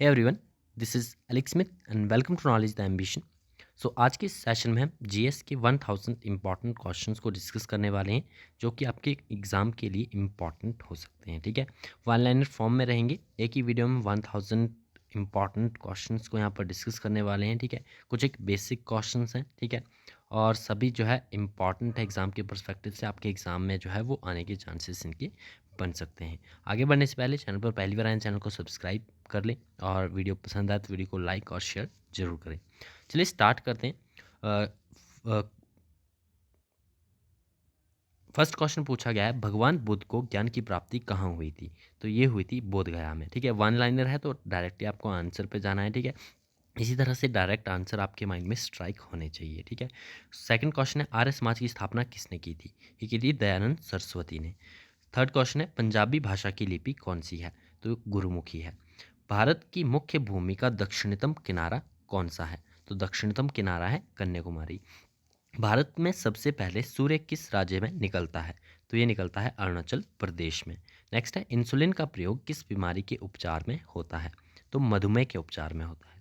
Hey everyone, this is Alex Smith and welcome to knowledge the ambition. So आज के इस session में हम जीएस के 1000 इंपॉर्टेंट क्वेश्चंस को डिस्कस करने वाले हैं जो कि आपके एग्ज़ाम के लिए इम्पॉर्टेंट हो सकते हैं। ठीक है, वन लाइनर फॉर्म में रहेंगे। एक ही वीडियो में 1000 इंपॉर्टेंट क्वेश्चंस को यहाँ पर डिस्कस करने वाले हैं। ठीक है, कुछ एक बेसिक क्वेश्चंस हैं। ठीक है, और सभी जो है इम्पॉर्टेंट है एग्ज़ाम के पर्सपेक्टिव से, आपके एग्ज़ाम में जो है वो आने के चांसेस इनके बन सकते हैं। आगे बढ़ने से पहले चैनल पर पहली बार आए चैनल को सब्सक्राइब कर लें और वीडियो पसंद आए तो वीडियो को लाइक और शेयर जरूर करें। चलिए स्टार्ट करते हैं। फर्स्ट क्वेश्चन पूछा गया है, भगवान बुद्ध को ज्ञान की प्राप्ति कहाँ हुई थी? तो ये हुई थी बोध गया में। ठीक है, वन लाइनर है तो डायरेक्टली आपको आंसर पे जाना है। ठीक है, इसी तरह से डायरेक्ट आंसर आपके माइंड में स्ट्राइक होने चाहिए। ठीक है, सेकंड क्वेश्चन है, आर्य समाज की स्थापना किसने की थी? ये की थी दयानंद सरस्वती ने। थर्ड क्वेश्चन है, पंजाबी भाषा की लिपि कौन सी है? तो गुरुमुखी है। भारत की मुख्य भूमि का दक्षिणतम किनारा कौन सा है? तो दक्षिणतम किनारा है कन्याकुमारी। भारत में सबसे पहले सूर्य किस राज्य में निकलता है? तो ये निकलता है अरुणाचल प्रदेश में। नेक्स्ट है, इंसुलिन का प्रयोग किस बीमारी के उपचार में होता है? तो मधुमेह के उपचार में होता है।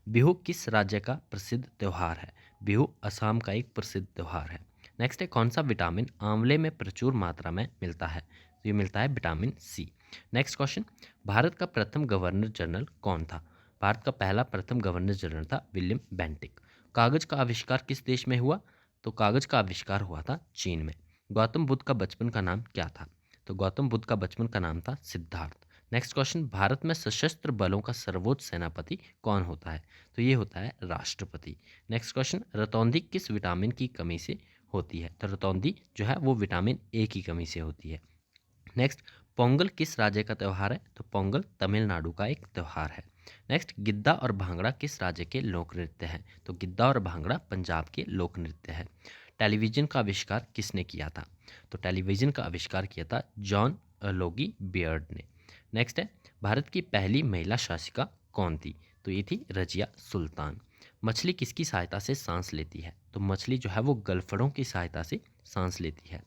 बिहू किस राज्य का प्रसिद्ध त्यौहार है? बिहू असम का एक प्रसिद्ध त्यौहार है। नेक्स्ट है, कौन सा विटामिन आंवले में प्रचुर मात्रा में मिलता है? तो ये मिलता है vitamin C. Next question, Bharat का प्रथम गवर्नर जनरल कौन था? भारत का पहला प्रथम गवर्नर जनरल था विलियम बेंटिक। कागज का आविष्कार किस देश में हुआ? तो कागज का आविष्कार हुआ था चीन में। गौतम बुद्ध का बचपन का नाम क्या था? तो गौतम बुद्ध का बचपन का नाम था सिद्धार्थ। नेक्स्ट क्वेश्चन, भारत में सशस्त्र बलों का सर्वोच्च सेनापति कौन होता है? तो ये होता है राष्ट्रपति। नेक्स्ट क्वेश्चन, रतौंधी किस विटामिन की कमी से होती है? तो रतौंधी जो है वो विटामिन ए की कमी से होती है। नेक्स्ट, पोंगल किस राज्य का त्यौहार है? तो पोंगल तमिलनाडु का एक त्यौहार है। नेक्स्ट, गिद्दा और भांगड़ा किस राज्य के लोक नृत्य हैं? तो गिद्दा और भांगड़ा पंजाब के लोक नृत्य है। टेलीविजन का आविष्कार किसने किया था? तो टेलीविजन का आविष्कार किया था जॉन लोगी बियर्ड ने। नेक्स्ट है, भारत की पहली महिला शासिका कौन थी? तो ये थी रजिया सुल्तान। मछली किसकी सहायता से सांस लेती है? तो मछली जो है वो गलफड़ों की सहायता से सांस लेती है।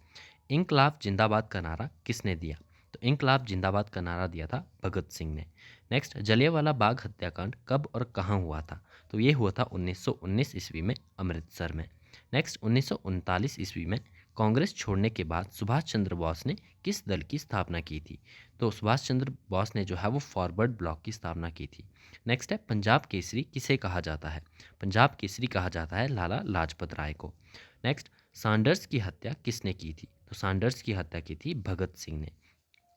इंकलाब जिंदाबाद का नारा किसने दिया? तो इंकलाब जिंदाबाद का नारा दिया था भगत सिंह ने। नेक्स्ट, जलियांवाला बाग हत्याकांड कब और कहाँ हुआ था? तो ये हुआ था 1919 ईस्वी में अमृतसर में। नेक्स्ट, 1939 ईस्वी में कांग्रेस छोड़ने के बाद सुभाष चंद्र बोस ने किस दल की स्थापना की थी? तो सुभाष चंद्र बोस ने जो है वो फॉरवर्ड ब्लॉक की स्थापना की थी। नेक्स्ट है, पंजाब केसरी किसे कहा जाता है? पंजाब केसरी कहा जाता है लाला लाजपत राय को। नेक्स्ट, सैंडर्स की हत्या किसने की थी? तो सैंडर्स की हत्या की थी भगत सिंह ने।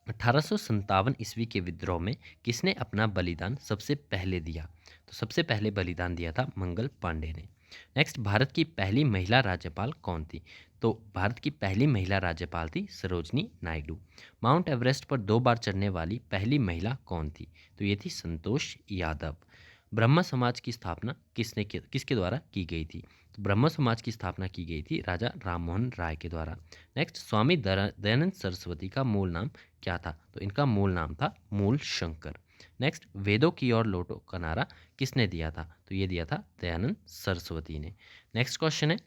1857 ईस्वी के विद्रोह में किसने अपना बलिदान सबसे पहले दिया? तो सबसे पहले बलिदान दिया था मंगल पांडे ने। नेक्स्ट, भारत की पहली महिला राज्यपाल कौन थी? तो भारत की पहली महिला राज्यपाल थी सरोजनी नायडू। माउंट एवरेस्ट पर 2 बार चढ़ने वाली पहली महिला कौन थी? तो ये थी संतोष यादव। ब्रह्म समाज की स्थापना किसके द्वारा की गई थी? तो ब्रह्म समाज की स्थापना की गई थी राजा राममोहन राय के द्वारा। नेक्स्ट, स्वामी दयानंद सरस्वती का मूल नाम क्या था? तो इनका मूल नाम था मूल शंकर। नेक्स्ट, वेदों की ओर लौटो का नारा किसने दिया था? तो ये दिया था दयानंद सरस्वती ने। नेक्स्ट क्वेश्चन है,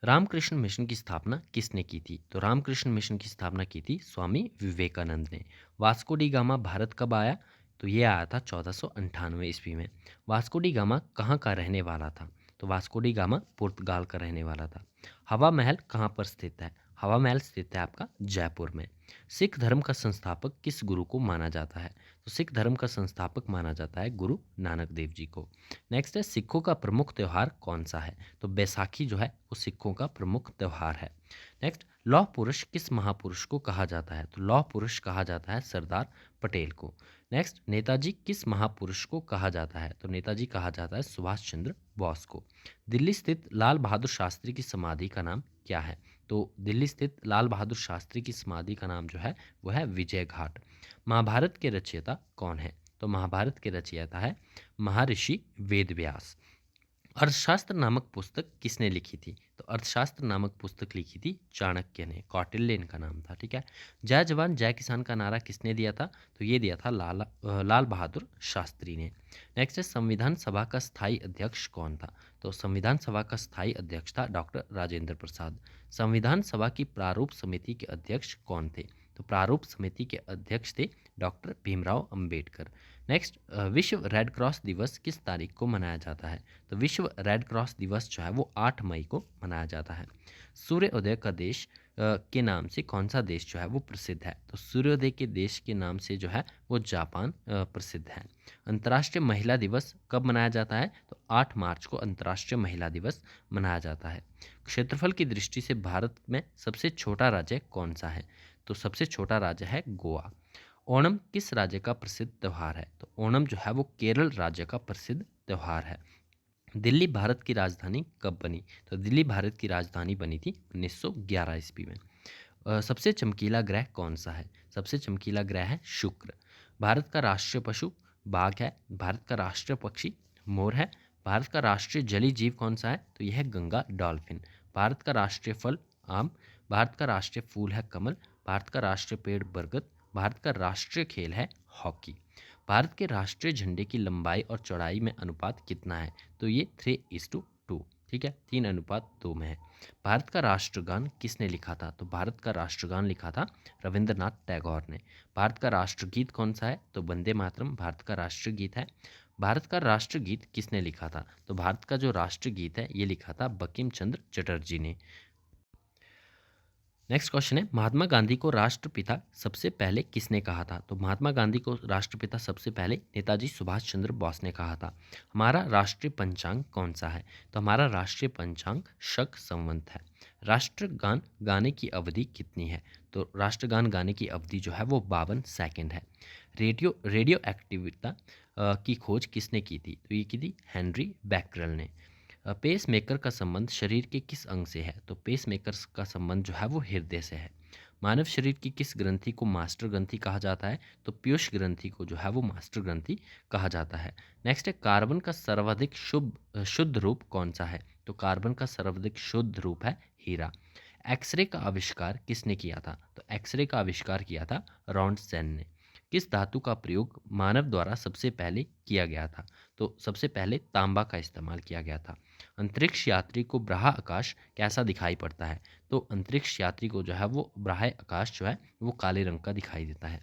रामकृष्ण मिशन की स्थापना किसने की थी? तो रामकृष्ण मिशन की स्थापना की थी स्वामी विवेकानंद ने। वास्को डी गामा भारत कब आया? तो ये आया था 1498 ईस्वी में। वास्को डी गामा कहाँ का रहने वाला था? तो वास्को डी गामा पुर्तगाल का रहने वाला था। हवा महल कहाँ पर स्थित है? हवा महल स्थित है आपका जयपुर में। सिख धर्म का संस्थापक किस गुरु को माना जाता है? तो सिख धर्म का संस्थापक माना जाता है गुरु नानक देव जी को। नेक्स्ट है, सिखों का प्रमुख त्यौहार कौन सा है? तो बैसाखी जो है वो सिखों का प्रमुख त्यौहार है। नेक्स्ट, लौह पुरुष किस महापुरुष को कहा जाता है? तो लौह पुरुष कहा जाता है सरदार पटेल को। नेक्स्ट, नेताजी किस महापुरुष को कहा जाता है? तो नेताजी कहा जाता है सुभाष चंद्र बोस को। दिल्ली स्थित लाल बहादुर शास्त्री की समाधि का नाम क्या है? तो दिल्ली स्थित लाल बहादुर शास्त्री की समाधि का नाम जो है वो है विजय घाट। महाभारत के रचयिता कौन है? तो महाभारत के रचयिता है महर्षि वेदव्यास। अर्थशास्त्र नामक पुस्तक किसने लिखी थी? तो अर्थशास्त्र नामक पुस्तक लिखी थी चाणक्य ने। कौटिल्य इनका नाम था। ठीक है, जय जवान जय किसान का नारा किसने दिया था? तो ये दिया था लाल बहादुर शास्त्री ने। नेक्स्ट है, संविधान सभा का स्थायी अध्यक्ष कौन था? तो संविधान सभा का स्थायी अध्यक्ष था डॉक्टर राजेंद्र प्रसाद। संविधान सभा की प्रारूप समिति के अध्यक्ष कौन थे? तो प्रारूप समिति के अध्यक्ष थे डॉक्टर भीमराव अंबेडकर। नेक्स्ट, विश्व रेड क्रॉस दिवस किस तारीख को मनाया जाता है? तो विश्व रेड क्रॉस दिवस जो है वो 8 मई को मनाया जाता है। सूर्योदय का देश के नाम से कौन सा देश जो है वो प्रसिद्ध है? तो सूर्योदय के देश के नाम से जो है वो जापान प्रसिद्ध है। अंतर्राष्ट्रीय महिला दिवस कब मनाया जाता है? तो 8 मार्च को अंतर्राष्ट्रीय महिला दिवस मनाया जाता है। क्षेत्रफल की दृष्टि से भारत में सबसे छोटा राज्य कौन सा है? तो सबसे छोटा राज्य है गोवा। ओणम किस राज्य का प्रसिद्ध त्यौहार है? तो ओणम जो है वो केरल राज्य का प्रसिद्ध त्यौहार है। दिल्ली भारत की राजधानी कब बनी? तो दिल्ली भारत की राजधानी बनी थी 1911 ईस्वी में। सबसे चमकीला ग्रह कौन सा है? सबसे चमकीला ग्रह है शुक्र। भारत का राष्ट्रीय पशु बाघ है। भारत का राष्ट्रीय पक्षी मोर है। भारत का राष्ट्रीय जलीय जीव कौन सा है? तो यह है गंगा डॉल्फिन। भारत का राष्ट्रीय फल आम। भारत का राष्ट्रीय फूल है कमल। भारत का राष्ट्रीय पेड़ बरगद। भारत का राष्ट्रीय खेल है हॉकी। भारत के राष्ट्रीय झंडे की लंबाई और चौड़ाई में अनुपात कितना है? तो ये 3:2, ठीक है, 3:2 में है। भारत का राष्ट्रगान किसने लिखा था? तो भारत का राष्ट्रगान लिखा था रविंद्रनाथ टैगोर ने। भारत का राष्ट्रगीत कौन सा है? तो वंदे मातरम भारत का राष्ट्रगीत है। भारत का राष्ट्रगीत किसने लिखा था? तो भारत का जो राष्ट्रगीत है ये लिखा था बंकिम चंद्र चटर्जी ने। नेक्स्ट क्वेश्चन है, महात्मा गांधी को राष्ट्रपिता सबसे पहले किसने कहा था? तो महात्मा गांधी को राष्ट्रपिता सबसे पहले नेताजी सुभाष चंद्र बोस ने कहा था। हमारा राष्ट्रीय पंचांग कौन सा है? तो हमारा राष्ट्रीय पंचांग शक संवत है। राष्ट्रगान गाने की अवधि कितनी है? तो राष्ट्रगान गाने की अवधि जो है वो 52 सेकेंड है। रेडियो एक्टिविता की खोज किसने की थी? तो ये की थी हेनरी बैकरल ने। पेस मेकर का संबंध शरीर के किस अंग से है? तो पेस मेकर का संबंध जो है वो हृदय से है। मानव शरीर की किस ग्रंथि को मास्टर ग्रंथि कहा जाता है? तो पीयूष ग्रंथि को जो है वो मास्टर ग्रंथि कहा जाता है। नेक्स्ट है, कार्बन का सर्वाधिक शुद्ध रूप कौन सा है? तो कार्बन का सर्वाधिक शुद्ध रूप है हीरा। एक्सरे का आविष्कार किसने किया था? तो एक्सरे का आविष्कार किया था रॉन्टसेन ने। किस धातु का प्रयोग मानव द्वारा सबसे पहले किया गया था? तो सबसे पहले तांबा का इस्तेमाल किया गया था। अंतरिक्ष यात्री को बाह्य आकाश कैसा दिखाई पड़ता है? तो अंतरिक्ष यात्री को जो है वो बाह्य आकाश जो है वो काले रंग का दिखाई देता है।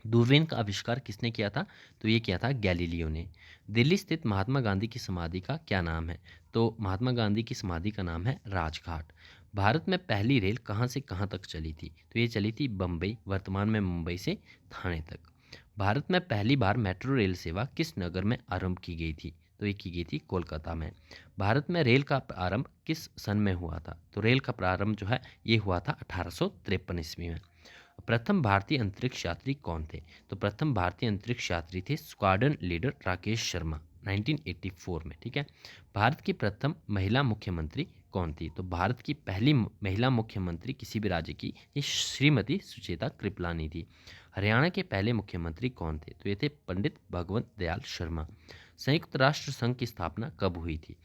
दूरबीन का आविष्कार किसने किया था? तो ये किया था गैलीलियो ने। दिल्ली स्थित महात्मा गांधी की समाधि का क्या नाम है? तो महात्मा गांधी की समाधि का नाम है राजघाट। भारत में पहली रेल कहाँ से कहाँ तक चली थी? तो ये चली थी बम्बई, वर्तमान में मुंबई से थाने तक। भारत में पहली बार मेट्रो रेल सेवा किस नगर में आरंभ की गई थी? तो ये की गई थी कोलकाता में। भारत में रेल का प्रारंभ किस सन में हुआ था? तो रेल का प्रारंभ जो है ये हुआ था 1853 ईस्वी में। प्रथम भारतीय अंतरिक्ष यात्री कौन थे? तो प्रथम भारतीय अंतरिक्ष यात्री थे स्क्वाड्रन लीडर राकेश शर्मा 1984 में, ठीक है। भारत की प्रथम महिला मुख्यमंत्री कौन थी? तो भारत की पहली महिला मुख्यमंत्री किसी भी राज्य की ये श्रीमती सुचेता कृपलानी थी। हरियाणा के पहले मुख्यमंत्री कौन थे? तो ये थे पंडित भगवंत दयाल शर्मा। संयुक्त राष्ट्र संघ की स्थापना कब हुई थी?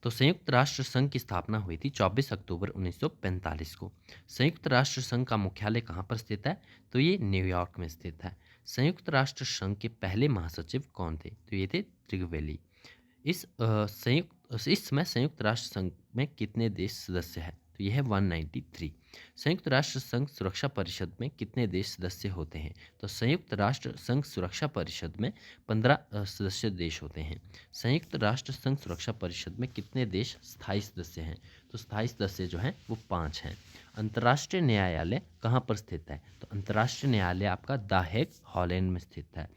तो संयुक्त राष्ट्र संघ की स्थापना हुई थी 24 अक्टूबर 1945 को। संयुक्त राष्ट्र संघ का मुख्यालय कहाँ पर स्थित है? तो ये न्यूयॉर्क में स्थित है। संयुक्त राष्ट्र संघ के पहले महासचिव कौन थे? तो ये थे त्रिगवेली। इस समय संयुक्त राष्ट्र संघ में कितने देश सदस्य हैं? तो यह है 193। संयुक्त राष्ट्र संघ सुरक्षा परिषद में कितने देश सदस्य होते हैं? तो संयुक्त राष्ट्र संघ सुरक्षा परिषद में 15 सदस्य देश होते हैं। संयुक्त राष्ट्र संघ सुरक्षा परिषद में कितने देश स्थायी सदस्य हैं? तो स्थायी सदस्य जो हैं वो 5 हैं। अंतर्राष्ट्रीय न्यायालय कहाँ पर स्थित है? तो अंतर्राष्ट्रीय न्यायालय आपका द हेग हॉलैंड में स्थित है।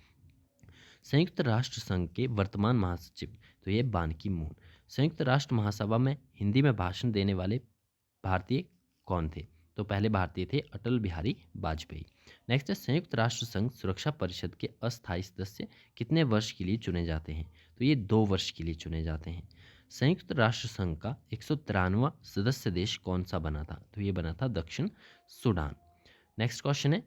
संयुक्त राष्ट्र संघ के वर्तमान महासचिव तो ये बान की मून। संयुक्त राष्ट्र महासभा में हिंदी में भाषण देने वाले भारतीय कौन थे? तो पहले भारतीय थे अटल बिहारी वाजपेयी। नेक्स्ट है, संयुक्त राष्ट्र संघ सुरक्षा परिषद के अस्थायी सदस्य कितने वर्ष के लिए चुने जाते हैं? तो ये 2 वर्ष के लिए चुने जाते हैं। संयुक्त राष्ट्र संघ का 193वां सदस्य देश कौन सा बना था? तो ये बना था दक्षिण सूडान। नेक्स्ट क्वेश्चन है,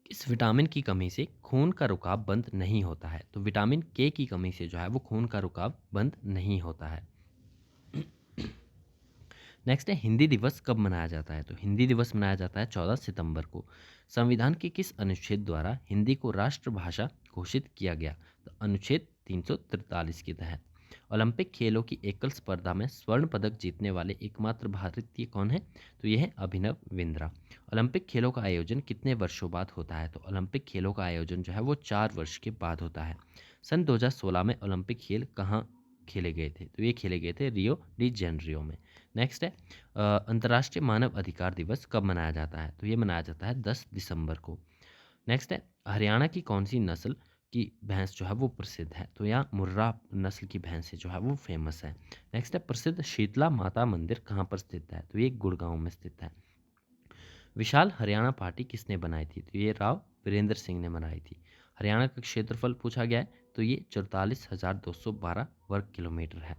किस विटामिन की कमी से खून का रुकाव बंद नहीं होता है? तो विटामिन के की कमी से जो है वो खून का रुकाव बंद नहीं होता है। नेक्स्ट है, हिंदी दिवस कब मनाया जाता है? तो हिंदी दिवस मनाया जाता है 14 सितंबर को। संविधान के किस अनुच्छेद द्वारा हिंदी को राष्ट्रभाषा घोषित किया गया? तो अनुच्छेद 343 के तहत। ओलंपिक खेलों की एकल स्पर्धा में स्वर्ण पदक जीतने वाले एकमात्र भारतीय कौन है? तो ये है अभिनव बिंद्रा। ओलंपिक खेलों का आयोजन कितने वर्षों बाद होता है? तो ओलंपिक खेलों का आयोजन जो है वो 4 वर्ष के बाद होता है। सन 2016 में ओलंपिक खेल कहाँ खेले गए थे? तो ये खेले गए थे रियो डी जेनरियो में। नेक्स्ट है अंतर्राष्ट्रीय मानव अधिकार दिवस कब मनाया जाता है? तो ये मनाया जाता है 10 दिसंबर को। नेक्स्ट है हरियाणा की कौन सी नस्ल की भैंस जो है वो प्रसिद्ध है? तो यहाँ मुर्रा नस्ल की भैंस जो है वो फेमस है। नेक्स्ट है प्रसिद्ध शीतला माता मंदिर कहाँ पर स्थित है? तो ये गुड़गांव में स्थित है। विशाल हरियाणा पार्टी किसने बनाई थी? तो ये राव वीरेंद्र सिंह ने बनाई थी। हरियाणा का क्षेत्रफल पूछा गया है, तो ये 44,212 वर्ग किलोमीटर है।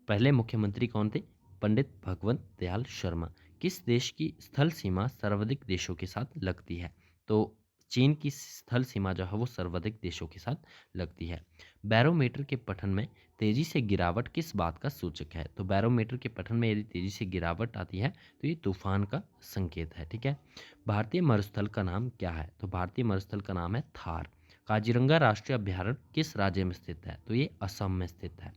पहले मुख्यमंत्री कौन थे? पंडित भगवंत दयाल शर्मा। किस देश की स्थल सीमा सर्वाधिक देशों के साथ लगती है? तो चीन की स्थल सीमा जो है वो सर्वाधिक देशों के साथ लगती है। बैरोमीटर के पठन में तेजी से गिरावट किस बात का सूचक है? तो बैरोमीटर के पठन में यदि तेजी से गिरावट आती है तो ये तूफान का संकेत है। ठीक है। भारतीय मरुस्थल का नाम क्या है? तो भारतीय मरुस्थल का नाम है थार। काजीरंगा राष्ट्रीय अभ्यारण्य किस राज्य में स्थित है? तो ये असम में स्थित है।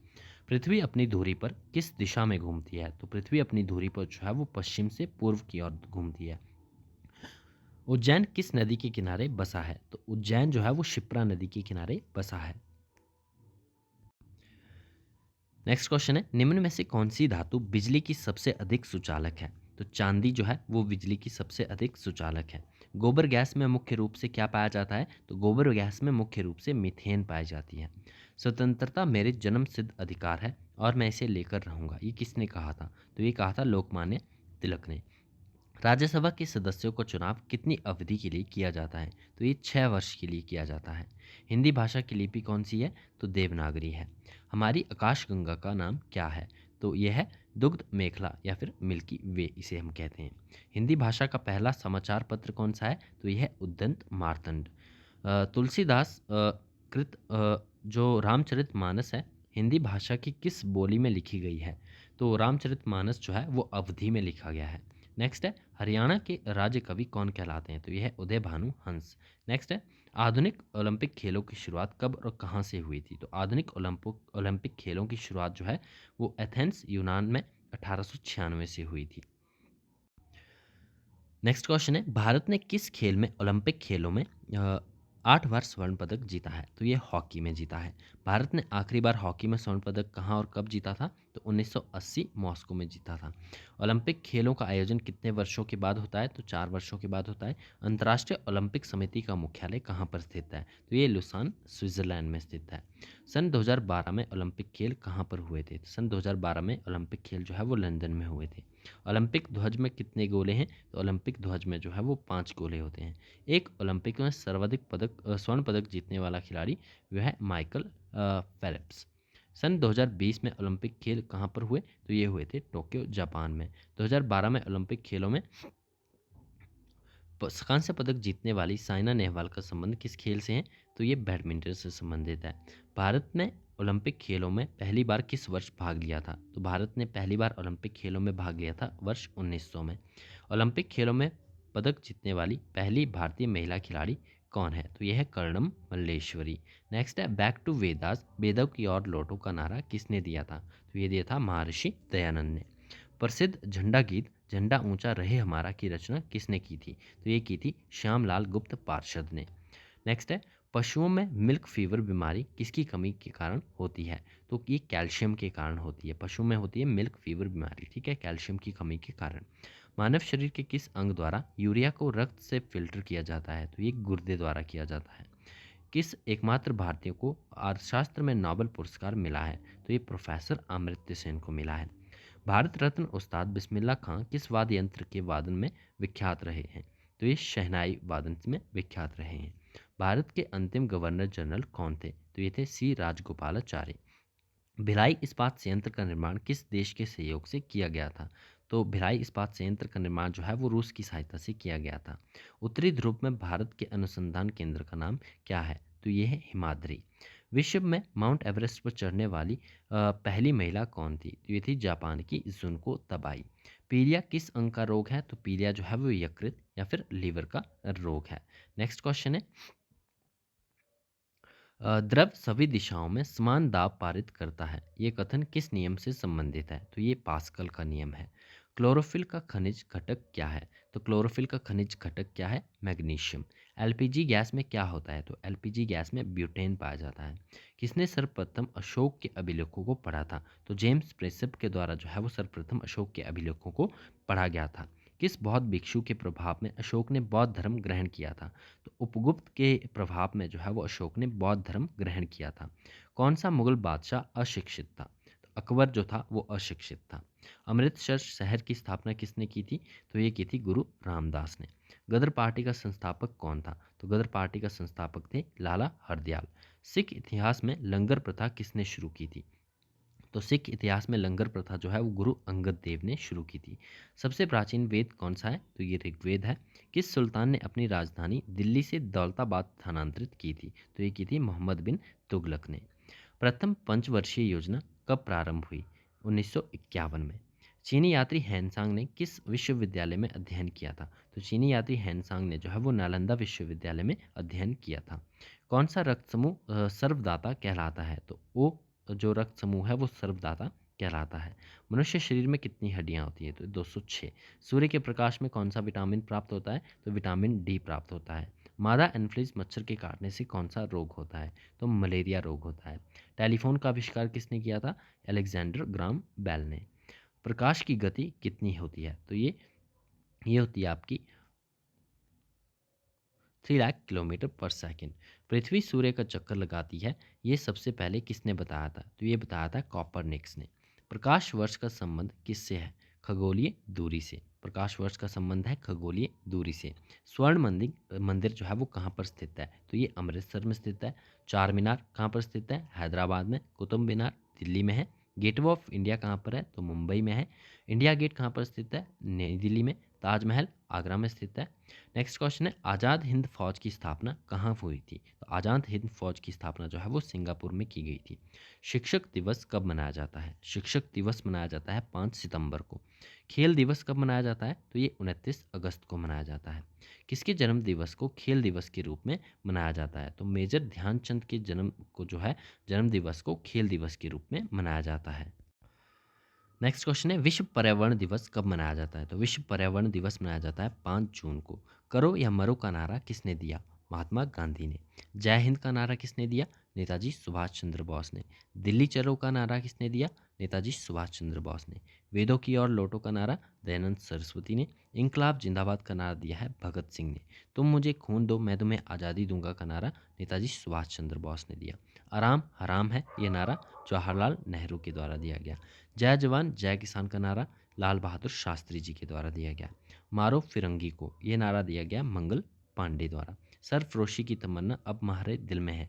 पृथ्वी अपनी धुरी पर किस दिशा में घूमती है? तो पृथ्वी अपनी धुरी पर जो है वो पश्चिम से पूर्व की ओर घूमती है। उज्जैन किस नदी के किनारे बसा है? तो उज्जैन जो है वो शिप्रा नदी के किनारे बसा है। नेक्स्ट क्वेश्चन है निम्न में से कौन सी धातु बिजली की सबसे अधिक सुचालक है? तो चांदी जो है वो बिजली की सबसे अधिक सुचालक है। गोबर गैस में मुख्य रूप से क्या पाया जाता है? तो गोबर गैस में मुख्य रूप से मीथेन पाई जाती है। स्वतंत्रता मेरे जन्म सिद्ध अधिकार है और मैं इसे लेकर रहूंगा, ये किसने कहा था? तो ये कहा था लोकमान्य तिलक ने। राज्यसभा के सदस्यों का चुनाव कितनी अवधि के लिए किया जाता है? तो ये 6 वर्ष के लिए किया जाता है। हिंदी भाषा की लिपि कौन सी है? तो देवनागरी है। हमारी आकाशगंगा का नाम क्या है? तो यह है दुग्ध मेखला या फिर मिल्की वे इसे हम कहते हैं। हिंदी भाषा का पहला समाचार पत्र कौन सा है? तो यह है उद्दंत मार्तंड। तुलसीदास कृत जो रामचरितमानस है हिंदी भाषा की किस बोली में लिखी गई है? तो रामचरितमानस जो है वो अवधी में लिखा गया है। नेक्स्ट है हरियाणा के राज्य कवि कौन कहलाते हैं? तो यह है उदय भानु हंस। नेक्स्ट है आधुनिक ओलंपिक खेलों की शुरुआत कब और कहाँ से हुई थी? तो आधुनिक ओलंपिक खेलों की शुरुआत जो है वो एथेंस यूनान में 1896 से हुई थी। नेक्स्ट क्वेश्चन है भारत ने किस खेल में ओलंपिक खेलों में 8 बार स्वर्ण पदक जीता है? तो ये हॉकी में जीता है। भारत ने आखिरी बार हॉकी में स्वर्ण पदक कहाँ और कब जीता था? तो 1980 मॉस्को में जीता था। ओलंपिक खेलों का आयोजन कितने वर्षों के बाद होता है? तो 4 वर्षों के बाद होता है। अंतर्राष्ट्रीय ओलंपिक समिति का मुख्यालय कहाँ पर स्थित है? तो ये लुसान स्विट्जरलैंड में स्थित है। सन 2012 में ओलंपिक खेल कहाँ पर हुए थे? तो सन 2012 में ओलंपिक खेल जो है वो लंदन में हुए थे। ओलंपिक ध्वज में कितने गोले हैं? तो ओलंपिक ध्वज में जो है वो 5 गोले होते हैं। एक ओलंपिक में सर्वाधिक स्वर्ण पदक जीतने वाला खिलाड़ी वह है माइकल फेल्प्स। सन 2020 में ओलंपिक खेल कहाँ पर हुए? तो ये हुए थे टोक्यो जापान में। 2012 में ओलंपिक खेलों में कांस्य पदक जीतने वाली साइना नेहवाल का संबंध किस खेल से है? तो ये बैडमिंटन से संबंधित है। भारत ने ओलंपिक खेलों में पहली बार किस वर्ष भाग लिया था? तो भारत ने पहली बार ओलंपिक खेलों में भाग लिया था वर्ष 1900 में। ओलंपिक खेलों में पदक जीतने वाली पहली भारतीय महिला खिलाड़ी कौन है? तो यह है कर्णम मल्लेश्वरी। नेक्स्ट है बैक टू वेदास, वेदों की ओर लौटो का नारा किसने दिया था? तो ये दिया था महर्षि दयानंद ने। प्रसिद्ध झंडा गीत झंडा ऊंचा रहे हमारा की रचना किसने की थी? तो ये की थी श्यामलाल गुप्त पार्षद ने। नेक्स्ट है पशुओं में मिल्क फीवर बीमारी किसकी कमी के कारण होती है? तो ये कैल्शियम के कारण होती है। पशु में होती है मिल्क फीवर बीमारी, ठीक है, कैल्शियम की कमी के कारण। मानव शरीर के किस अंग द्वारा यूरिया को रक्त से फिल्टर किया जाता है? तो ये गुर्दे द्वारा किया जाता है। किस एकमात्र भारतीय को अर्थशास्त्र में नोबेल पुरस्कार मिला है? तो ये प्रोफेसर अमर्त्य सेन को मिला है। भारत रत्न उस्ताद बिस्मिल्लाह खां किस वाद्य यंत्र के वादन में विख्यात रहे हैं? तो ये शहनाई वादन में विख्यात रहे हैं। भारत के अंतिम गवर्नर जनरल कौन थे? तो ये थे सी राजगोपालाचारी। भिलाई इस्पात संयंत्र का निर्माण किस देश के सहयोग से किया गया था? तो भिलाई इस्पात संयंत्र का निर्माण जो है वो रूस की सहायता से किया गया था। उत्तरी ध्रुव में भारत के अनुसंधान केंद्र का नाम क्या है? तो ये है हिमाद्री। विश्व में माउंट एवरेस्ट पर चढ़ने वाली पहली महिला कौन थी? तो ये थी जापान की जुनको तबाई। पीलिया किस अंग का रोग है? तो पीलिया जो है वो यकृत या फिर लीवर का रोग है। नेक्स्ट क्वेश्चन है द्रव सभी दिशाओं में समान दाब पारित करता है, ये कथन किस नियम से संबंधित है? तो ये पास्कल का नियम है। क्लोरोफिल का खनिज घटक क्या है? तो क्लोरोफिल का खनिज घटक क्या है? मैग्नीशियम। एलपीजी गैस में क्या होता है? तो एलपीजी गैस में ब्यूटेन पाया जाता है। किसने सर्वप्रथम अशोक के अभिलेखों को पढ़ा था? तो जेम्स प्रेसेप के द्वारा जो है वो सर्वप्रथम अशोक के अभिलेखों को पढ़ा गया था। किस बौद्ध भिक्षु के प्रभाव में अशोक ने बौद्ध धर्म ग्रहण किया था? तो उपगुप्त के प्रभाव में जो है वो अशोक ने बौद्ध धर्म ग्रहण किया था। कौन सा मुगल बादशाह अशिक्षित था? तो अकबर जो था वो अशिक्षित था। अमृतसर शहर की स्थापना किसने की थी? तो ये की थी गुरु रामदास ने। गदर पार्टी का संस्थापक कौन था? तो गदर पार्टी का संस्थापक थे लाला हरदयाल। सिख इतिहास में लंगर प्रथा किसने शुरू की थी? तो सिख इतिहास में लंगर प्रथा जो है वो गुरु अंगद देव ने शुरू की थी। सबसे प्राचीन वेद कौन सा है? तो ये ऋग्वेद है। किस सुल्तान ने अपनी राजधानी दिल्ली से दौलताबाद स्थानांतरित की थी? तो ये की थी मोहम्मद बिन तुगलक ने। प्रथम पंचवर्षीय योजना कब प्रारंभ हुई? 1951 में। चीनी यात्री हैंसांग ने किस विश्वविद्यालय में अध्ययन किया था? तो चीनी यात्री हैंसांग ने जो है वो नालंदा विश्वविद्यालय में अध्ययन किया था। कौन सा रक्त समूह सर्वदाता कहलाता है? तो ओ जो रक्त समूह है वो सर्वदाता कहलाता है। मनुष्य शरीर में कितनी हड्डियां होती है? तो 206। सूर्य के प्रकाश में कौन सा विटामिन प्राप्त होता है? तो विटामिन डी प्राप्त होता है। मादा एनफ्लूएंजा मच्छर के काटने से कौन सा रोग होता है? तो मलेरिया रोग होता है। टेलीफोन का आविष्कार किसने किया था? अलेक्जेंडर ग्राम बेल ने। प्रकाश की गति कितनी होती है? तो ये होती है आपकी 3 लाख किलोमीटर पर सेकेंड। पृथ्वी सूर्य का चक्कर लगाती है, ये सबसे पहले किसने बताया था? तो ये बताया था कॉपरनिकस ने। प्रकाश वर्ष का संबंध किससे है? खगोलीय दूरी से। प्रकाश वर्ष का संबंध है खगोलीय दूरी से। स्वर्ण मंदिर मंदिर जो है वो कहाँ पर स्थित है? तो ये अमृतसर में स्थित है। चार मीनार कहाँ पर स्थित है? हैदराबाद में। कुतुब मीनार दिल्ली में है। गेटवे ऑफ इंडिया कहाँ पर है? तो मुंबई में है। इंडिया गेट कहाँ पर स्थित है? नई दिल्ली में। ताजमहल आगरा में स्थित है। नेक्स्ट क्वेश्चन है आज़ाद हिंद फौज की स्थापना कहाँ हुई थी? तो आज़ाद हिंद फौज की स्थापना जो है वो सिंगापुर में की गई थी। शिक्षक दिवस कब मनाया जाता है? शिक्षक दिवस मनाया जाता है 5 सितंबर को। खेल दिवस कब मनाया जाता है? तो ये 29 अगस्त को मनाया जाता है। किसके जन्म दिवस को खेल दिवस के रूप में मनाया जाता है? तो मेजर ध्यानचंद के जन्म को जो है जन्म दिवस को खेल दिवस के रूप में मनाया जाता है। नेक्स्ट क्वेश्चन है विश्व पर्यावरण दिवस कब मनाया जाता है? तो विश्व पर्यावरण दिवस मनाया जाता है 5 जून को। करो या मरो का नारा किसने दिया? महात्मा गांधी ने। जय हिंद का नारा किसने दिया? नेताजी सुभाष चंद्र बोस ने। दिल्ली चलो का नारा किसने दिया? नेताजी सुभाष चंद्र बोस ने। वेदों की ओर लौटो का नारा दयानंद सरस्वती ने। इंकलाब जिंदाबाद का नारा दिया है भगत सिंह ने। तुम मुझे खून दो मैं तुम्हें आज़ादी दूंगा का नारा नेताजी सुभाष चंद्र बोस ने दिया। आराम हराम है ये नारा जवाहरलाल नेहरू के द्वारा दिया गया। जय जवान जय किसान का नारा लाल बहादुर शास्त्री जी के द्वारा दिया गया। मारो फिरंगी को ये नारा दिया गया मंगल पांडे द्वारा। सरफरोशी की तमन्ना अब हमारे दिल में है,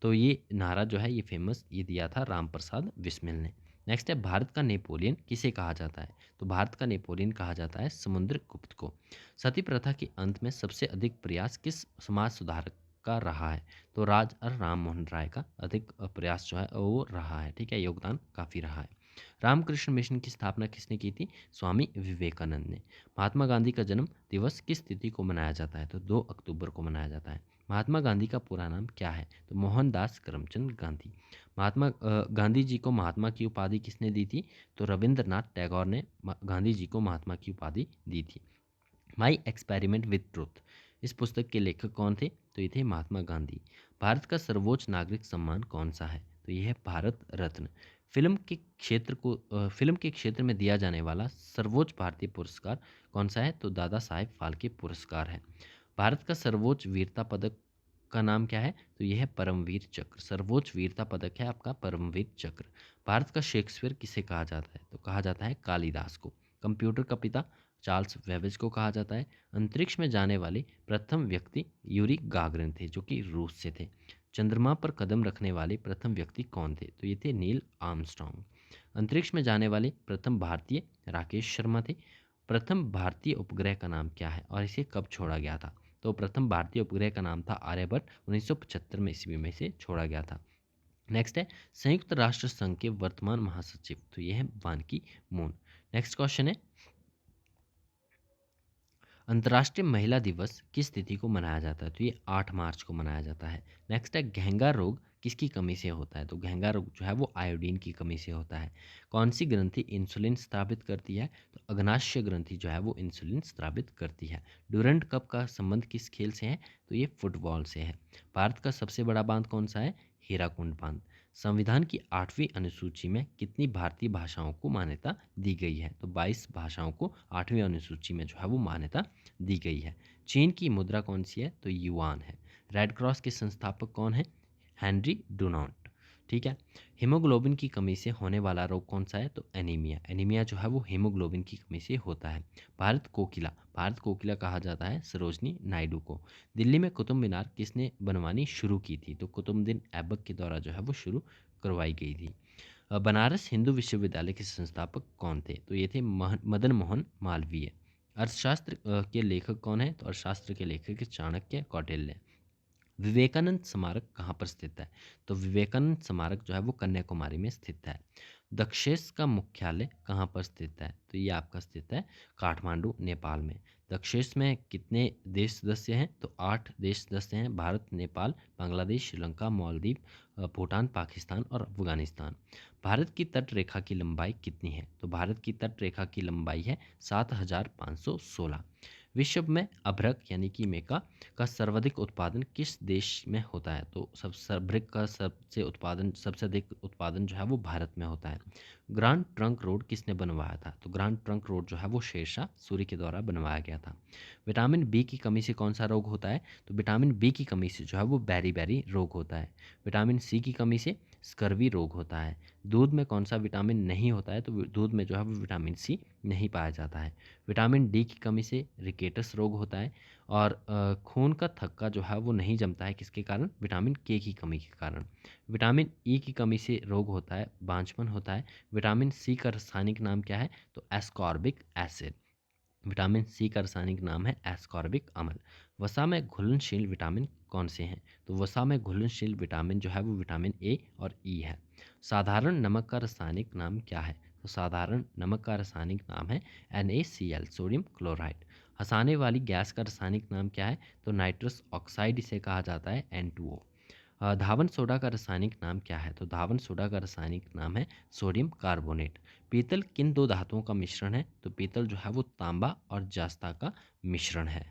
तो ये नारा जो है ये फेमस ये दिया था राम प्रसाद बिस्मिल ने। नेक्स्ट है भारत का नेपोलियन किसे कहा जाता है? तो भारत का नेपोलियन कहा जाता है समुद्रगुप्त को। सती प्रथा के अंत में सबसे अधिक प्रयास किस समाज सुधारक का रहा है? तो राज और राम मोहन राय का अधिक प्रयास जो है वो रहा है। ठीक है, योगदान काफ़ी रहा है। रामकृष्ण मिशन की स्थापना किसने की थी? स्वामी विवेकानंद ने। महात्मा गांधी का जन्म दिवस किस तिथि को मनाया जाता है? तो 2 अक्टूबर को मनाया जाता है। महात्मा गांधी का पूरा नाम क्या है? तो मोहनदास करमचंद गांधी। गांधी जी को महात्मा की उपाधि किसने दी थी? तो रविंद्रनाथ टैगोर ने गांधी जी को महात्मा की उपाधि दी थी। माई एक्सपेरिमेंट विद ट्रुथ इस पुस्तक के लेखक कौन थे? तो ये थे महात्मा गांधी। भारत का सर्वोच्च नागरिक सम्मान कौन सा है? तो ये है भारत रत्न। फिल्म के क्षेत्र में दिया जाने वाला सर्वोच्च भारतीय पुरस्कार कौन सा है? तो दादा साहेब फाल्के पुरस्कार है। भारत का सर्वोच्च वीरता पदक का नाम क्या है? तो यह है परमवीर चक्र। सर्वोच्च वीरता पदक है आपका परमवीर चक्र। भारत का शेक्सपियर किसे कहा जाता है? तो कहा जाता है कालिदास को। कंप्यूटर का पिता चार्ल्स वेबेज को कहा जाता है। अंतरिक्ष में जाने वाले प्रथम व्यक्ति यूरी गागरिन थे जो कि रूस से थे। चंद्रमा पर कदम रखने वाले प्रथम व्यक्ति कौन थे? तो ये थे नील आर्मस्ट्रॉन्ग। अंतरिक्ष में जाने वाले प्रथम भारतीय राकेश शर्मा थे। प्रथम भारतीय उपग्रह का नाम क्या है और इसे कब छोड़ा गया था? तो प्रथम भारतीय उपग्रह का नाम था आर्यभट्ट। 1975 में ईस्वी में इसे छोड़ा गया था। नेक्स्ट है संयुक्त राष्ट्र संघ के वर्तमान महासचिव, तो ये है बान की मून। नेक्स्ट क्वेश्चन है अंतर्राष्ट्रीय महिला दिवस किस तिथि को मनाया जाता है? तो ये 8 मार्च को मनाया जाता है। नेक्स्ट है घेंगा रोग किसकी कमी से होता है? तो घेंगा रोग जो है वो आयोडीन की कमी से होता है। कौन सी ग्रंथि इंसुलिन स्रावित करती है? तो अग्नाशय ग्रंथि जो है वो इंसुलिन स्रावित करती है। डूरंड कप का संबंध किस खेल से है? तो ये फुटबॉल से है। भारत का सबसे बड़ा बांध कौन सा है? हीराकुंड बांध। संविधान की 8वीं अनुसूची में कितनी भारतीय भाषाओं को मान्यता दी गई है? तो 22 भाषाओं को 8वीं अनुसूची में जो है वो मान्यता दी गई है। चीन की मुद्रा कौन सी है? तो युआन है। रेड क्रॉस के संस्थापक कौन है? Henry Dunant. ठीक है। हीमोग्लोबिन की कमी से होने वाला रोग कौन सा है? तो एनीमिया। एनीमिया जो है वो हीमोग्लोबिन की कमी से होता है। भारत कोकिला कहा जाता है सरोजनी नायडू को। दिल्ली में कुतुब मीनार किसने बनवानी शुरू की थी? तो कुतुबुद्दीन ऐबक के द्वारा जो है वो शुरू करवाई गई थी। बनारस हिंदू विश्वविद्यालय के संस्थापक कौन थे? तो ये थे मदन मोहन मालवीय। अर्थशास्त्र के लेखक कौन है? तो अर्थशास्त्र के लेखक चाणक्य, कौटिल्य। विवेकानंद स्मारक कहाँ पर स्थित है? तो विवेकानंद स्मारक जो है वो कन्याकुमारी में स्थित है। दक्षेस का मुख्यालय कहाँ पर स्थित है? तो ये आपका स्थित है काठमांडू, नेपाल में। दक्षेस में कितने देश सदस्य हैं? तो 8 देश सदस्य हैं। भारत, नेपाल, बांग्लादेश, श्रीलंका, मालदीव, भूटान, पाकिस्तान और अफगानिस्तान। भारत की तट रेखा की लंबाई कितनी है? तो भारत की तट रेखा की लंबाई है 7516। विश्व में अभ्रक यानी कि मेका का सर्वाधिक उत्पादन किस देश में होता है? तो अभ्रक का सबसे अधिक उत्पादन जो है वो भारत में होता है। ग्रांड ट्रंक रोड किसने बनवाया था? तो ग्रांड ट्रंक रोड जो है वो शेरशाह सूरी के द्वारा बनवाया गया था। विटामिन बी की कमी से कौन सा रोग होता है? तो विटामिन बी की कमी से जो है वो बैरी बैरी रोग होता है। विटामिन सी की कमी से स्कर्वी रोग होता है। दूध में कौन सा विटामिन नहीं होता है? तो दूध में जो है वो विटामिन सी नहीं पाया जाता है। विटामिन डी की कमी से रिकेटस रोग होता है। और खून का थक्का जो है वो नहीं जमता है किसके कारण? विटामिन के की कमी के कारण। विटामिन ई की कमी से रोग होता है, बांझपन होता है। विटामिन सी का रासायनिक नाम क्या है? तो एस्कॉर्बिक एसिड। विटामिन सी का रासायनिक नाम है एस्कॉर्बिक अम्ल। वसा में घुलनशील विटामिन कौन से हैं? तो वसा में घुलनशील विटामिन जो है वो विटामिन ए और ई है। साधारण नमक का रासायनिक नाम क्या है? तो साधारण नमक का रासायनिक नाम है NaCl, सोडियम क्लोराइड। हंसाने वाली गैस का रासायनिक नाम क्या है? तो नाइट्रस ऑक्साइड इसे कहा जाता है N2O। धावन सोडा का रासायनिक नाम क्या है? तो धावन सोडा का रासायनिक नाम है सोडियम कार्बोनेट। पीतल किन दो धातुओं का मिश्रण है? तो पीतल जो है वो तांबा और जास्ता का मिश्रण है।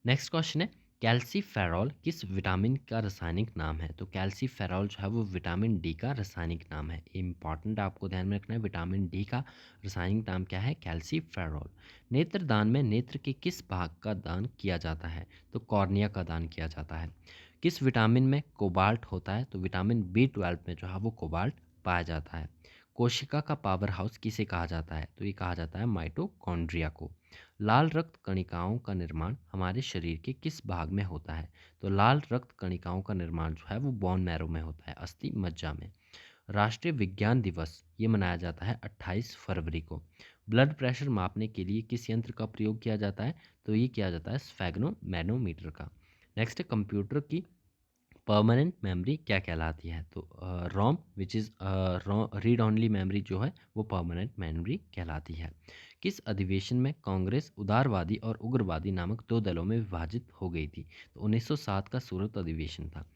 नेक्स्ट क्वेश्चन है कैल्सीफेरॉल किस विटामिन का रासायनिक नाम है? तो कैल्सीफेरॉल जो है वो विटामिन डी का रासायनिक नाम है। इंपॉर्टेंट आपको ध्यान में रखना है, विटामिन डी का रासायनिक नाम क्या है? कैल्सीफेरॉल। नेत्र दान में नेत्र के किस भाग का दान किया जाता है? तो कॉर्निया का दान किया जाता है। किस विटामिन में कोबाल्ट होता है? तो विटामिन B12 में जो है वो कोबाल्ट पाया जाता है। कोशिका का पावर हाउस किसे कहा जाता है? तो ये कहा जाता है माइटोकॉन्ड्रिया को। लाल रक्त कणिकाओं का निर्माण हमारे शरीर के किस भाग में होता है? तो लाल रक्त कणिकाओं का निर्माण जो है वो बोन मैरो में होता है, अस्थि मज्जा में। राष्ट्रीय विज्ञान दिवस ये मनाया जाता है 28 फरवरी को। ब्लड प्रेशर मापने के लिए किस यंत्र का प्रयोग किया जाता है? तो ये किया जाता है स्फेग्नो मैनोमीटर का। नेक्स्ट है कंप्यूटर की परमानेंट मेमोरी क्या कहलाती है? तो ROM which is read only memory जो है वो परमानेंट मेमोरी कहलाती है। किस अधिवेशन में कांग्रेस उदारवादी और उग्रवादी नामक दो दलों में विभाजित हो गई थी? तो 1907 का सूरत अधिवेशन था।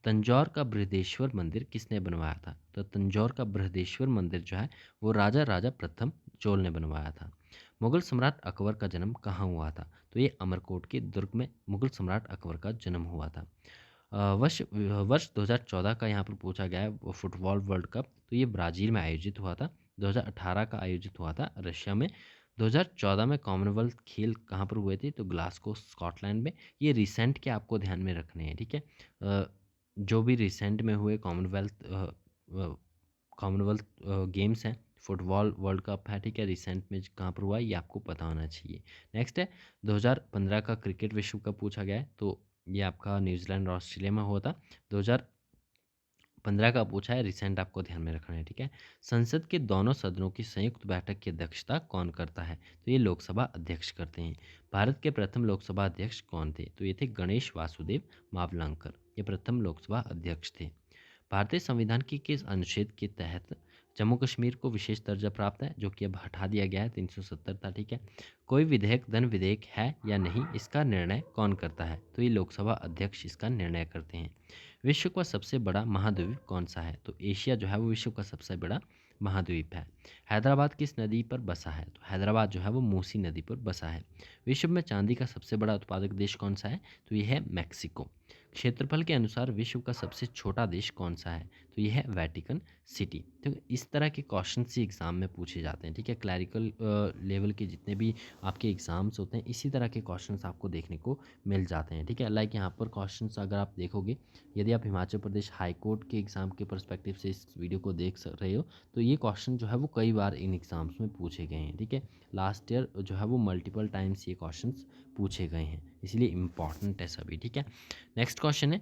तंजौर का बृहदेश्वर मंदिर किसने बनवाया था? तो तंजौर का बृहदेश्वर मंदिर जो है वो राजा राजा प्रथम चोल ने बनवाया था। मुगल सम्राट अकबर का जन्म कहाँ हुआ था? तो ये अमरकोट के दुर्ग में मुगल सम्राट अकबर का जन्म हुआ था। वर्ष वर्ष 2014 का यहाँ पर पूछा गया है वो फुटबॉल वर्ल्ड कप, तो ये ब्राज़ील में आयोजित हुआ था। 2018 का आयोजित हुआ था रशिया में। 2014 में कॉमनवेल्थ खेल कहाँ पर हुए थे? तो ग्लासगो स्कॉटलैंड में। ये रिसेंट के आपको ध्यान में रखने हैं, ठीक है। जो भी रिसेंट में हुए कॉमनवेल्थ गेम्स हैं, फुटबॉल वर्ल्ड कप है, ठीक है, रिसेंट में कहाँ पर हुआ ये आपको पता होना चाहिए। नेक्स्ट है 2015 का क्रिकेट विश्व कप पूछा गया है, तो ये आपका न्यूजीलैंड और ऑस्ट्रेलिया में हुआ था। 2015 का पूछा है, रिसेंट आपको ध्यान में रखना है, ठीक है। संसद के दोनों सदनों की संयुक्त बैठक की अध्यक्षता कौन करता है? तो ये लोकसभा अध्यक्ष करते हैं। भारत के प्रथम लोकसभा अध्यक्ष कौन थे? तो ये थे गणेश वासुदेव मावलंकर, ये प्रथम लोकसभा अध्यक्ष थे। भारतीय संविधान की किस अनुच्छेद के तहत जम्मू कश्मीर को विशेष दर्जा प्राप्त है, जो कि अब हटा दिया गया है, 370 था, ठीक है। कोई विधेयक धन विधेयक है या नहीं, इसका निर्णय कौन करता है, तो ये लोकसभा अध्यक्ष इसका निर्णय करते हैं। विश्व का सबसे बड़ा महाद्वीप कौन सा है, तो एशिया जो है वो विश्व का सबसे बड़ा महाद्वीप है। हैदराबाद किस नदी पर बसा है, तो हैदराबाद जो है वो मूसी नदी पर बसा है। विश्व में चांदी का सबसे बड़ा उत्पादक देश कौन सा है, तो यह है मैक्सिको। क्षेत्रफल के अनुसार विश्व का सबसे छोटा देश कौन सा है, तो यह है वेटिकन सिटी। तो इस तरह के क्वेश्चन ही एग्ज़ाम में पूछे जाते हैं, ठीक है। क्लैरिकल लेवल के जितने भी आपके एग्ज़ाम्स होते हैं, इसी तरह के क्वेश्चंस आपको देखने को मिल जाते हैं, ठीक है। लाइक यहाँ पर क्वेश्चंस अगर आप देखोगे, यदि आप हिमाचल प्रदेश हाई कोर्ट के एग्ज़ाम के पर्सपेक्टिव से इस वीडियो को देख रहे हो, तो ये क्वेश्चन जो है वो कई बार इन एग्ज़ाम्स में पूछे गए हैं, ठीक है। लास्ट ईयर जो है वो मल्टीपल टाइम्स ये क्वेश्चंस पूछे गए हैं, इसलिए इम्पॉर्टेंट है सभी, ठीक है। नेक्स्ट क्वेश्चन है,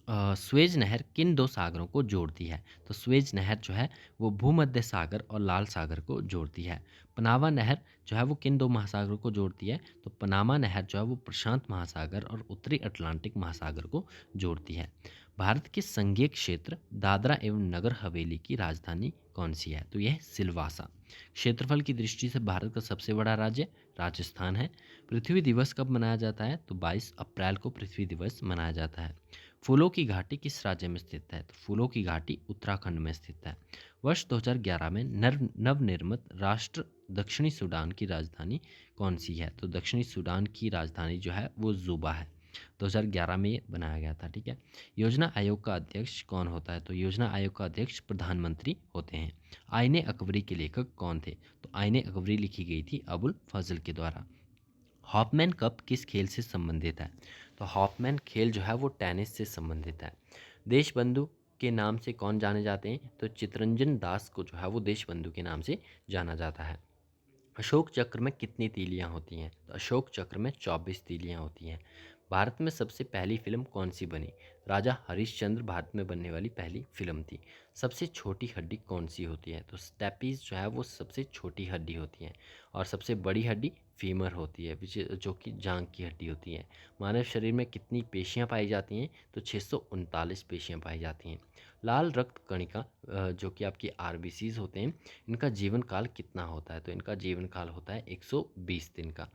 स्वेज नहर किन दो सागरों को जोड़ती है, तो स्वेज नहर जो है वो भूमध्य सागर और लाल सागर को जोड़ती है। पनामा नहर जो है वो किन दो महासागरों को जोड़ती है, तो पनामा नहर जो है वो प्रशांत महासागर और उत्तरी अटलांटिक महासागर को जोड़ती है। भारत के संघीय क्षेत्र दादरा एवं नगर हवेली की राजधानी कौन सी है, तो यह सिलवासा। क्षेत्रफल की दृष्टि से भारत का सबसे बड़ा राज्य राजस्थान है। पृथ्वी दिवस कब मनाया जाता है, तो 22 अप्रैल को पृथ्वी दिवस मनाया जाता है। फूलों की घाटी किस राज्य में स्थित है, तो फूलों की घाटी उत्तराखंड में स्थित है। वर्ष 2011 में नवनिर्मित राष्ट्र दक्षिणी सूडान की राजधानी कौन सी है, तो दक्षिणी सूडान की राजधानी जो है वो जुबा है। 2011 में ये बनाया गया था, ठीक है। योजना आयोग का अध्यक्ष कौन होता है, तो योजना आयोग का अध्यक्ष प्रधानमंत्री होते हैं। आईने अकबरी के लेखक कौन थे, तो आईने अकबरी लिखी गई थी अबुल फजल के द्वारा। हॉपमैन कप किस खेल से संबंधित है, तो हॉपमैन खेल जो है वो टेनिस से संबंधित है। देशबंधु के नाम से कौन जाने जाते हैं, तो चितरंजन दास को जो है वो देशबंधु के नाम से जाना जाता है। अशोक चक्र में कितनी तीलियां होती हैं, तो अशोक चक्र में 24 तीलियां होती हैं। भारत में सबसे पहली फिल्म कौन सी बनी, राजा हरिश्चंद्र भारत में बनने वाली पहली फिल्म थी। सबसे छोटी हड्डी कौन सी होती है, तो स्टेपीज जो है वो सबसे छोटी हड्डी होती है। और सबसे बड़ी हड्डी फीमर होती है, जो कि जांग की हड्डी होती है। मानव शरीर में कितनी पेशियां पाई जाती हैं, तो 639 पेशियां पाई जाती हैं। लाल रक्त कणिका जो कि आपकी आरबीसीज होते हैं, इनका जीवन काल कितना होता है, तो इनका जीवन काल होता है 120 दिन का।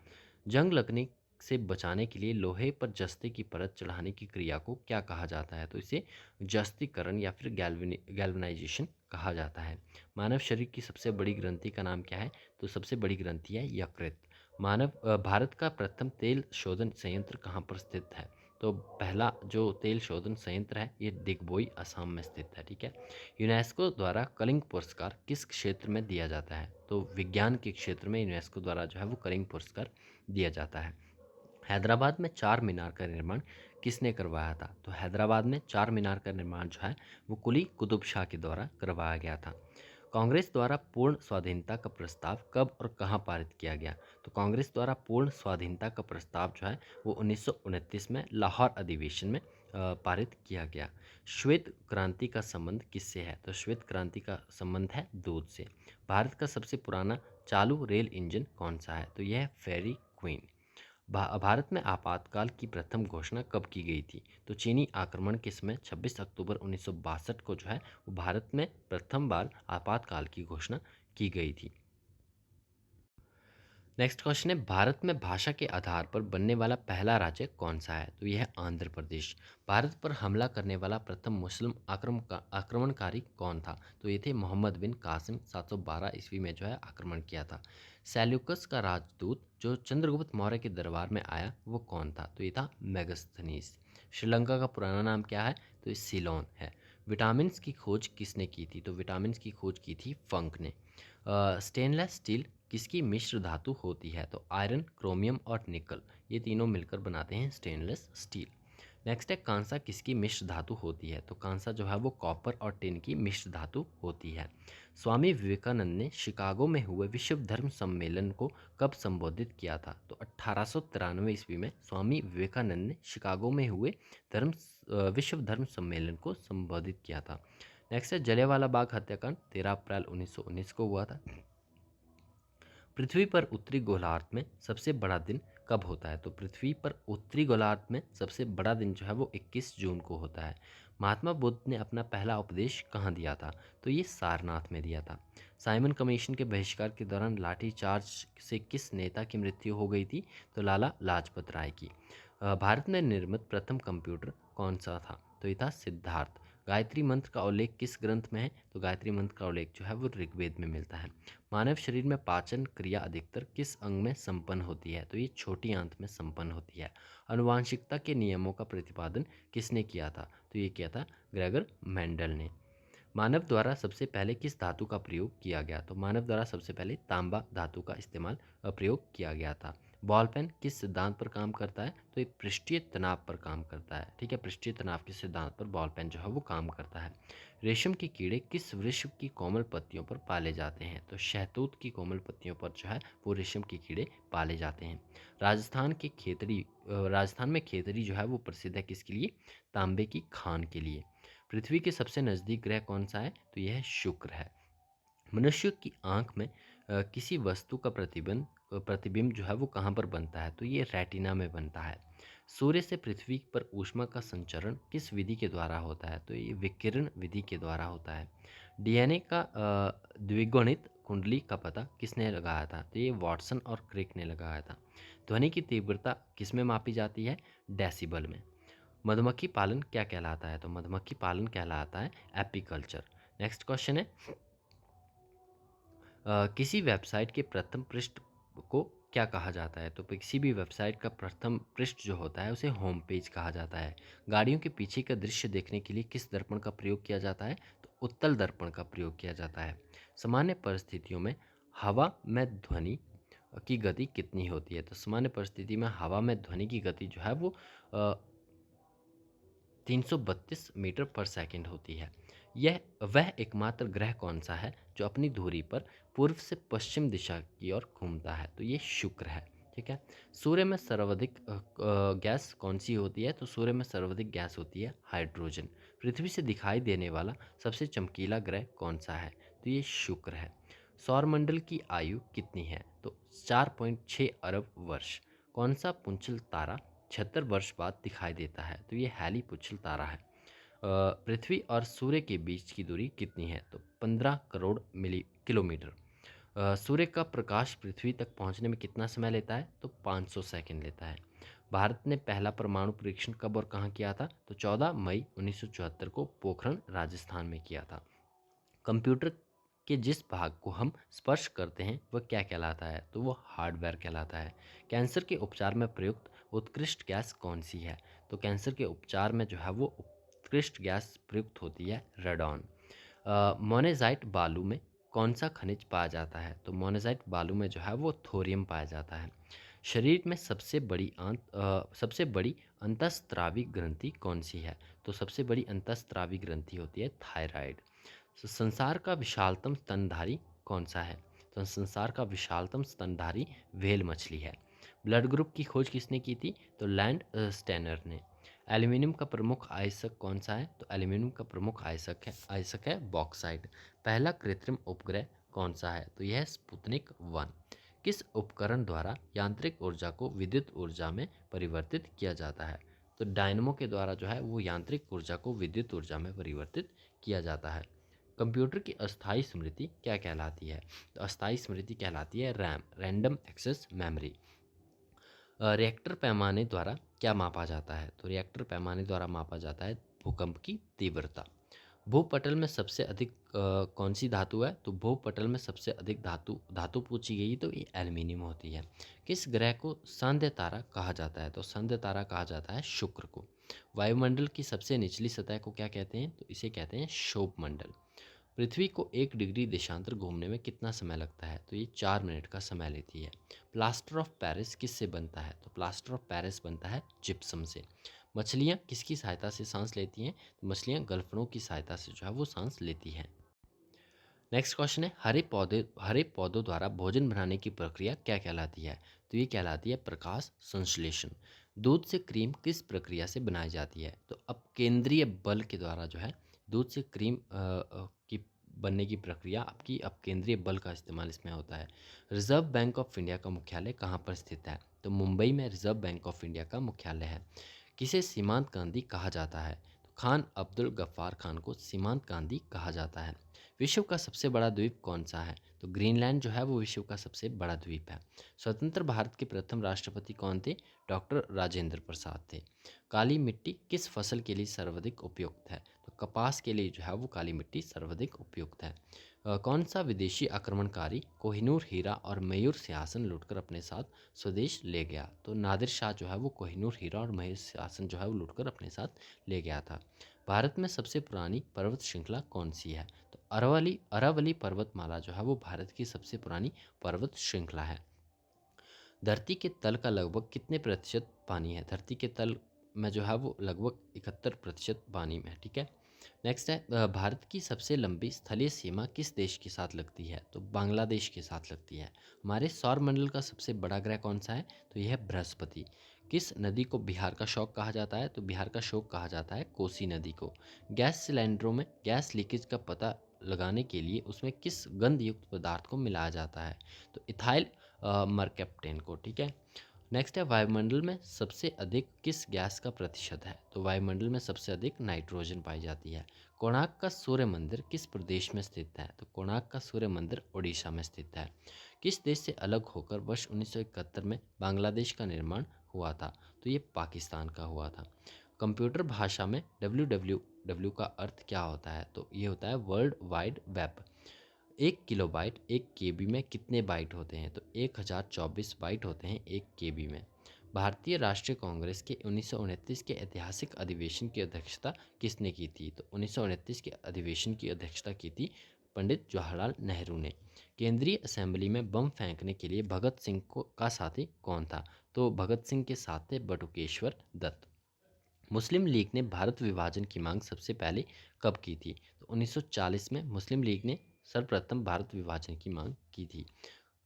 जंग लगने से बचाने के लिए लोहे पर जस्ते की परत चढ़ाने की क्रिया को क्या कहा जाता है, तो इसे जस्तीकरण या फिर गैल्वनाइजेशन कहा जाता है। मानव शरीर की सबसे बड़ी ग्रंथि का नाम क्या है, तो सबसे बड़ी ग्रंथि है यकृत। भारत का प्रथम तेल शोधन संयंत्र कहाँ पर स्थित है, तो पहला जो तेल शोधन संयंत्र है ये दिग्बोई असम में स्थित है, ठीक है। यूनेस्को द्वारा कलिंग पुरस्कार किस क्षेत्र में दिया जाता है, तो विज्ञान के क्षेत्र में यूनेस्को द्वारा जो है वो कलिंग पुरस्कार दिया जाता है। हैदराबाद में चार मीनार का निर्माण किसने करवाया था, तो हैदराबाद में चार मीनार का निर्माण जो है वो कुली कुतुब शाह के द्वारा करवाया गया था। कांग्रेस द्वारा पूर्ण स्वाधीनता का प्रस्ताव कब और कहां पारित किया गया, तो कांग्रेस द्वारा पूर्ण स्वाधीनता का प्रस्ताव जो है वो 1929 में लाहौर अधिवेशन में पारित किया गया। श्वेत क्रांति का संबंध किससे है, तो श्वेत क्रांति का संबंध है दूध से। भारत का सबसे पुराना चालू रेल इंजन कौन सा है, तो यह है फेरी क्वीन। भारत में आपातकाल की प्रथम घोषणा कब की गई थी, तो चीनी आक्रमण के समय 26 अक्टूबर 1962 को जो है वो भारत में प्रथम बार आपातकाल की घोषणा की गई थी। नेक्स्ट क्वेश्चन है, भारत में भाषा के आधार पर बनने वाला पहला राज्य कौन सा है, तो यह है आंध्र प्रदेश। भारत पर हमला करने वाला प्रथम मुस्लिम आक्रमणकारी कौन था, तो ये थे मोहम्मद बिन कासिम। 712 ईस्वी में जो है आक्रमण किया था। सेल्यूकस का राजदूत जो चंद्रगुप्त मौर्य के दरबार में आया वो कौन था, तो ये था मेगस्थनीस। श्रीलंका का पुराना नाम क्या है, तो ये सीलोन है। विटामिन की खोज किसने की थी, तो विटामिन की खोज की थी फंक ने। स्टेनलेस स्टील किसकी मिश्र धातु होती है, तो आयरन, क्रोमियम और निकल, ये तीनों मिलकर बनाते हैं स्टेनलेस स्टील। नेक्स्ट है, कांसा किसकी मिश्र धातु होती है, तो कांसा जो है वो कॉपर और टिन की मिश्र धातु होती है। स्वामी विवेकानंद ने शिकागो में हुए विश्व धर्म सम्मेलन को कब संबोधित किया था, तो 1893 ईस्वी में स्वामी विवेकानंद ने शिकागो में हुए विश्व धर्म सम्मेलन को संबोधित किया था। नेक्स्ट है, जलियांवाला बाग हत्याकांड 13 अप्रैल 1919 को हुआ था। पृथ्वी पर उत्तरी गोलार्ध में सबसे बड़ा दिन कब होता है, तो पृथ्वी पर उत्तरी गोलार्ध में सबसे बड़ा दिन जो है वो 21 जून को होता है। महात्मा बुद्ध ने अपना पहला उपदेश कहाँ दिया था? तो ये सारनाथ में दिया था। साइमन कमीशन के बहिष्कार के दौरान लाठीचार्ज से किस नेता की मृत्यु हो गई थी? तो लाला लाजपत राय की। भारत में निर्मित प्रथम कंप्यूटर कौन सा था? तो ये था सिद्धार्थ। गायत्री मंत्र का उल्लेख किस ग्रंथ में है? तो गायत्री मंत्र का उल्लेख जो है वो ऋग्वेद में मिलता है। मानव शरीर में पाचन क्रिया अधिकतर किस अंग में संपन्न होती है? तो ये छोटी आंत में संपन्न होती है। आनुवांशिकता के नियमों का प्रतिपादन किसने किया था? तो ये किया था ग्रेगर मेंडल ने। मानव द्वारा सबसे पहले किस धातु का प्रयोग किया गया? तो मानव द्वारा सबसे पहले तांबा धातु का इस्तेमाल प्रयोग किया गया था। बॉल पेन किस सिद्धांत पर काम करता है? तो ये पृष्ठीय तनाव पर काम करता है। ठीक है, पृष्ठीय तनाव के सिद्धांत पर बॉल पेन जो है वो काम करता है। रेशम के कीड़े किस वृक्ष की कोमल पत्तियों पर पाले जाते हैं? तो शहतूत की कोमल पत्तियों पर जो है वो रेशम के कीड़े पाले जाते हैं। राजस्थान में खेतड़ी जो है वो प्रसिद्ध है किसके लिए? तांबे की खान के लिए। पृथ्वी के सबसे नज़दीक ग्रह कौन सा है? तो यह शुक्र है। मनुष्य की आंख में किसी वस्तु का प्रतिबिंब जो है वो कहाँ पर बनता है? तो ये रेटिना में बनता है। सूर्य से पृथ्वी पर ऊष्मा का संचरण किस विधि के द्वारा होता है? तो ये विकिरण विधि के द्वारा होता है। डीएनए का द्विगुणित कुंडली का पता किसने लगाया था? तो ये वॉटसन और क्रिक ने लगाया था। ध्वनि की तीव्रता किस में मापी जाती है? डेसिबल में। मधुमक्खी पालन क्या कहलाता है? तो मधुमक्खी पालन कहलाता है एपीकल्चर। नेक्स्ट क्वेश्चन है, किसी वेबसाइट के प्रथम पृष्ठ को क्या कहा जाता है? तो किसी भी वेबसाइट का प्रथम पृष्ठ जो होता है उसे होम पेज कहा जाता है। गाड़ियों के पीछे का दृश्य देखने के लिए किस दर्पण का प्रयोग किया जाता है? तो उत्तल दर्पण का प्रयोग किया जाता है। सामान्य परिस्थितियों में हवा में ध्वनि की गति कितनी होती है? तो सामान्य परिस्थिति में हवा में ध्वनि की गति जो है वो 332 मीटर पर सेकंड होती है। यह वह एकमात्र ग्रह कौन सा है जो अपनी धुरी पर पूर्व से पश्चिम दिशा की ओर घूमता है? तो ये शुक्र है। ठीक है। सूर्य में सर्वाधिक गैस कौन सी होती है? तो सूर्य में सर्वाधिक गैस होती है हाइड्रोजन। पृथ्वी से दिखाई देने वाला सबसे चमकीला ग्रह कौन सा है? तो ये शुक्र है। सौरमंडल की आयु कितनी है? तो 4.6 अरब वर्ष। कौन सा पुंछल तारा 76 वर्ष बाद दिखाई देता है? तो ये हैली पुच्छल तारा है। पृथ्वी और सूर्य के बीच की दूरी कितनी है? तो 15 करोड़ मिली किलोमीटर। सूर्य का प्रकाश पृथ्वी तक पहुंचने में कितना समय लेता है? तो 500 सेकंड लेता है। भारत ने पहला परमाणु परीक्षण कब और कहाँ किया था? तो 14 मई 1974 को पोखरण राजस्थान में किया था। कंप्यूटर के जिस भाग को हम स्पर्श करते हैं वह क्या कहलाता है? तो वो हार्डवेयर कहलाता है। कैंसर के उपचार में प्रयुक्त उत्कृष्ट गैस कौन सी है? तो कैंसर के उपचार में जो है वो उत्कृष्ट गैस प्रयुक्त होती है रेडॉन। मोनेजाइट बालू में कौन सा खनिज पाया जाता है? तो मोनेजाइट बालू में जो है वो थोरियम पाया जाता है। शरीर में सबसे बड़ी अंतःस्रावी ग्रंथि कौन सी है? तो सबसे बड़ी अंतःस्रावी ग्रंथि होती है थायराइड। संसार का विशालतम स्तनधारी कौन सा है? तो संसार का विशालतम स्तनधारी व्हेल मछली है। ब्लड ग्रुप की खोज किसने की थी? तो लैंड स्टेनर ने। एल्यूमिनियम का प्रमुख आयस्क कौन सा है? तो एल्यूमिनियम का प्रमुख आयस्क है बॉक्साइट। पहला कृत्रिम उपग्रह कौन सा है? तो यह है स्पुतनिक 1। किस उपकरण द्वारा यांत्रिक ऊर्जा को विद्युत ऊर्जा में परिवर्तित किया जाता है? तो डायनमो के द्वारा जो है वो यांत्रिक ऊर्जा को विद्युत ऊर्जा में परिवर्तित किया जाता है। कंप्यूटर की अस्थायी स्मृति क्या कहलाती है? तो अस्थायी स्मृति कहलाती है RAM, random access memory. Reactor पैमाने द्वारा क्या मापा जाता है? तो रिएक्टर पैमाने द्वारा मापा जाता है भूकंप की तीव्रता। भूपटल में सबसे अधिक कौन सी धातु है? तो भूपटल में सबसे अधिक धातु धातु पूछी गई तो ये एल्युमिनियम होती है। किस ग्रह को संध्या तारा कहा जाता है? तो संध्या तारा कहा जाता है शुक्र को। वायुमंडल की सबसे निचली सतह को क्या कहते हैं? तो इसे कहते हैं क्षोभ मंडल। पृथ्वी को 1 डिग्री देशांतर घूमने में कितना समय लगता है? तो ये 4 मिनट का समय लेती है। प्लास्टर ऑफ पेरिस किससे बनता है? तो प्लास्टर ऑफ पेरिस बनता है जिप्सम से। मछलियाँ किसकी सहायता से सांस लेती हैं? तो मछलियाँ गलफड़ों की सहायता से जो है वो सांस लेती हैं। नेक्स्ट क्वेश्चन है, हरे पौधों द्वारा भोजन बनाने की प्रक्रिया क्या कहलाती है? तो ये कहलाती है प्रकाश संश्लेषण। दूध से क्रीम किस प्रक्रिया से बनाई जाती है? तो अपकेंद्रीय बल के द्वारा जो है दूध से क्रीम की बनने की प्रक्रिया आपकी अपकेंद्रीय बल का इस्तेमाल इसमें होता है। रिजर्व बैंक ऑफ इंडिया का मुख्यालय कहाँ पर स्थित है? तो मुंबई में रिजर्व बैंक ऑफ इंडिया का मुख्यालय है। किसे सीमांत गांधी कहा जाता है? तो खान अब्दुल गफ्फार खान को सीमांत गांधी कहा जाता है। विश्व का सबसे बड़ा द्वीप कौन सा है? तो ग्रीनलैंड जो है वो विश्व का सबसे बड़ा द्वीप है। स्वतंत्र भारत के प्रथम राष्ट्रपति कौन थे? डॉक्टर राजेंद्र प्रसाद थे। काली मिट्टी किस फसल के लिए सर्वाधिक उपयुक्त है? तो कपास के लिए जो है वो काली मिट्टी सर्वाधिक उपयुक्त है। कौन सा विदेशी आक्रमणकारी कोहिनूर हीरा और मयूर सिंहासन लूटकर अपने साथ स्वदेश ले गया? तो नादिर शाह जो है वो कोहिनूर हीरा और मयूर सिंहासन जो है वो लूटकर अपने साथ ले गया था। भारत में सबसे पुरानी पर्वत श्रृंखला कौन सी है? तो अरावली पर्वतमाला जो है वो भारत की सबसे पुरानी पर्वत श्रृंखला है। धरती के तल का लगभग कितने प्रतिशत पानी है? धरती के तल में जो है वो लगभग 71% पानी में है। ठीक है। नेक्स्ट है भारत की सबसे लंबी स्थलीय सीमा किस देश के साथ लगती है? तो बांग्लादेश के साथ लगती है। हमारे सौर मंडल का सबसे बड़ा ग्रह कौन सा है? तो यह है बृहस्पति। किस नदी को बिहार का शोक कहा जाता है? तो बिहार का शोक कहा जाता है कोसी नदी को। गैस सिलेंडरों में गैस लीकेज का पता लगाने के लिए उसमें किस गंध युक्त पदार्थ को मिलाया जाता है? तो इथाइल मरकैप्टेन को। ठीक है। नेक्स्ट है वायुमंडल में सबसे अधिक किस गैस का प्रतिशत है? तो वायुमंडल में सबसे अधिक नाइट्रोजन पाई जाती है। कोणार्क का सूर्य मंदिर किस प्रदेश में स्थित है? तो कोणार्क का सूर्य मंदिर ओडिशा में स्थित है। किस देश से अलग होकर वर्ष 1971 में बांग्लादेश का निर्माण हुआ था? तो ये पाकिस्तान का हुआ था। कंप्यूटर भाषा में www का अर्थ क्या होता है? तो ये होता है world wide web. 1 kilobyte 1 KB में कितने बाइट होते हैं? तो 1024 बाइट होते हैं 1 KB में। भारतीय राष्ट्रीय कांग्रेस के 1929 के ऐतिहासिक अधिवेशन की अध्यक्षता किसने की थी? तो 1929 के अधिवेशन की अध्यक्षता की थी पंडित जवाहरलाल नेहरू ने। केंद्रीय असेंबली में बम फेंकने के लिए भगत सिंह को का साथी कौन था? तो भगत सिंह के साथ थे बटुकेश्वर दत्त। मुस्लिम लीग ने भारत विभाजन की मांग सबसे पहले कब की थी? तो 1940 में मुस्लिम लीग ने सर्वप्रथम भारत विभाजन की मांग की थी।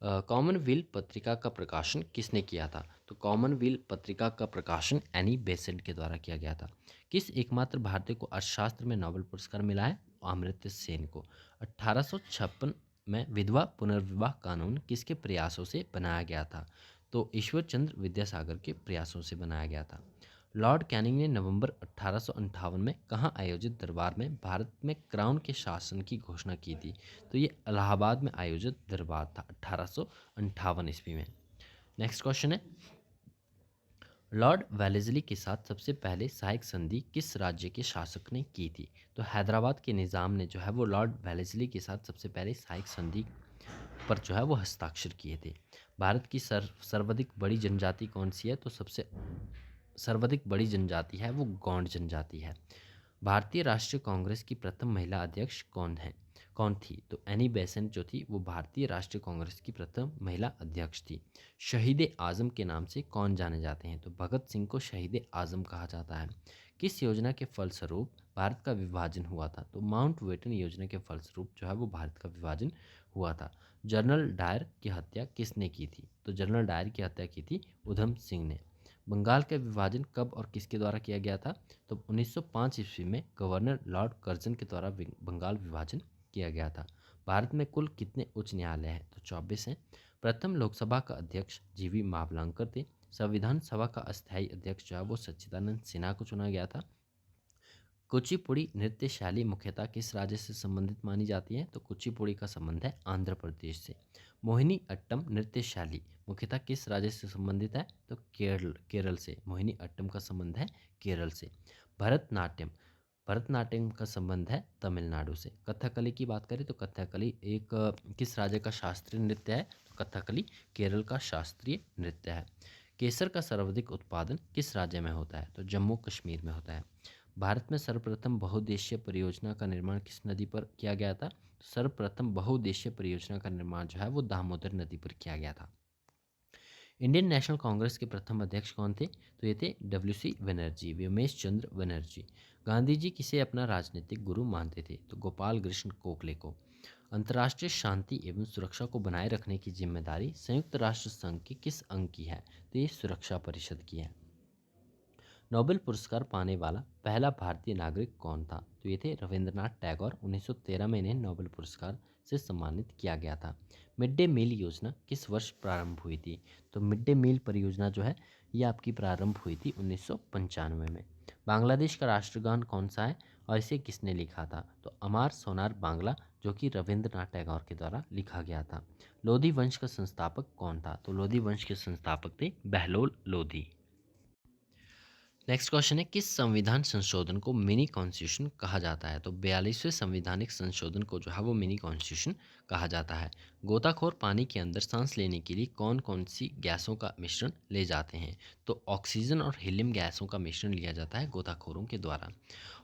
कॉमनवेल्थ पत्रिका का प्रकाशन किसने किया था? तो कॉमनवेल्थ पत्रिका का प्रकाशन एनी बेसेंट के द्वारा किया गया था। किस एकमात्र भारतीय को अर्थशास्त्र में नोबेल पुरस्कार मिला है? अमर्त्य सेन को। 1856 में विधवा पुनर्विवाह कानून किसके प्रयासों से बनाया गया था? तो ईश्वर चंद्र विद्यासागर के प्रयासों से बनाया गया था। लॉर्ड कैनिंग ने नवंबर 1858 में कहाँ आयोजित दरबार में भारत में क्राउन के शासन की घोषणा की थी? तो ये इलाहाबाद में आयोजित दरबार था 1858 ईस्वी में। नेक्स्ट क्वेश्चन है लॉर्ड वेलेस्ली के साथ सबसे पहले सहायक संधि किस राज्य के शासक ने की थी? तो हैदराबाद के निज़ाम ने जो है वो लॉर्ड वेलेस्ली के साथ सबसे पहले सहायक संधि पर जो है वो हस्ताक्षर किए थे। भारत की सर्वाधिक बड़ी जनजाति कौन सी है? तो सबसे सर्वाधिक बड़ी जनजाति है वो गौंड जनजाति है। भारतीय राष्ट्रीय कांग्रेस की प्रथम महिला अध्यक्ष कौन थी? तो एनी बेसेंट जो थी वो भारतीय राष्ट्रीय कांग्रेस की प्रथम महिला अध्यक्ष थी। शहीद आजम के नाम से कौन जाने जाते हैं? तो भगत सिंह को शहीद आजम कहा जाता है। किस योजना के फलस्वरूप भारत का विभाजन हुआ था? तो माउंट बेटन योजना के फलस्वरूप जो है वो भारत का विभाजन हुआ था। जनरल डायर की हत्या किसने की थी? तो जनरल डायर की हत्या की थी उधम सिंह ने। बंगाल का विभाजन कब और किसके द्वारा किया गया था? तो 1905 ईस्वी में गवर्नर लॉर्ड कर्जन के द्वारा बंगाल विभाजन किया गया था। भारत में कुल कितने उच्च न्यायालय हैं? तो 24 हैं। प्रथम लोकसभा का अध्यक्ष जीवी मावलंकर थे। संविधान सभा का अस्थायी अध्यक्ष जो है वो सच्चिदानंद सिन्हा को चुना गया था। कुचिपुड़ी नृत्य शैली मुख्यतः किस राज्य से संबंधित मानी जाती है? तो कुचिपुड़ी का संबंध है आंध्र प्रदेश से। मोहिनी अट्टम नृत्य शैली मुख्यतः किस राज्य से संबंधित है? तो केरल से। मोहिनी अट्टम का संबंध है केरल से। भरतनाट्यम भरतनाट्यम का संबंध है तमिलनाडु से। कथकली की बात करें तो कथकली एक किस राज्य का शास्त्रीय नृत्य है? तो कथकली केरल का शास्त्रीय नृत्य है। केसर का सर्वाधिक उत्पादन किस राज्य में होता है? तो जम्मू कश्मीर में होता है। भारत में सर्वप्रथम बहुउद्देशीय परियोजना का निर्माण किस नदी पर किया गया था? तो सर्वप्रथम बहुउद्देशीय परियोजना का निर्माण जो है वो दामोदर नदी पर किया गया था। इंडियन नेशनल कांग्रेस के प्रथम अध्यक्ष कौन थे? तो ये थे WC बनर्जी, व्योमेश चंद्र बनर्जी। गांधी जी किसे अपना राजनीतिक गुरु मानते थे? तो गोपाल कृष्ण गोखले को। अंतर्राष्ट्रीय शांति एवं सुरक्षा को बनाए रखने की जिम्मेदारी संयुक्त राष्ट्र संघ के किस अंग की है? तो ये सुरक्षा परिषद की है। नोबेल पुरस्कार पाने वाला पहला भारतीय नागरिक कौन था? तो ये थे रविंद्रनाथ टैगोर। 1913 में इन्हें नोबेल पुरस्कार से सम्मानित किया गया था। मिड डे मील योजना किस वर्ष प्रारंभ हुई थी? तो मिड डे मील परियोजना जो है ये आपकी प्रारंभ हुई थी 1995 में। बांग्लादेश का राष्ट्रगान कौन सा है और इसे किसने लिखा था? तो अमार सोनार बांग्ला, जो कि रविंद्रनाथ टैगोर के द्वारा लिखा गया था। लोधी वंश का संस्थापक कौन था? तो लोधी वंश के संस्थापक थे बहलोल लोधी। नेक्स्ट क्वेश्चन है, किस संविधान संशोधन को मिनी कॉन्स्टिट्यूशन कहा जाता है? तो 42वें संवैधानिक संशोधन को जो है वो मिनी कॉन्स्टिट्यूशन कहा जाता है। गोताखोर पानी के अंदर सांस लेने के लिए कौन कौन सी गैसों का मिश्रण ले जाते हैं? तो ऑक्सीजन और हीलियम गैसों का मिश्रण लिया जाता है गोताखोरों के द्वारा।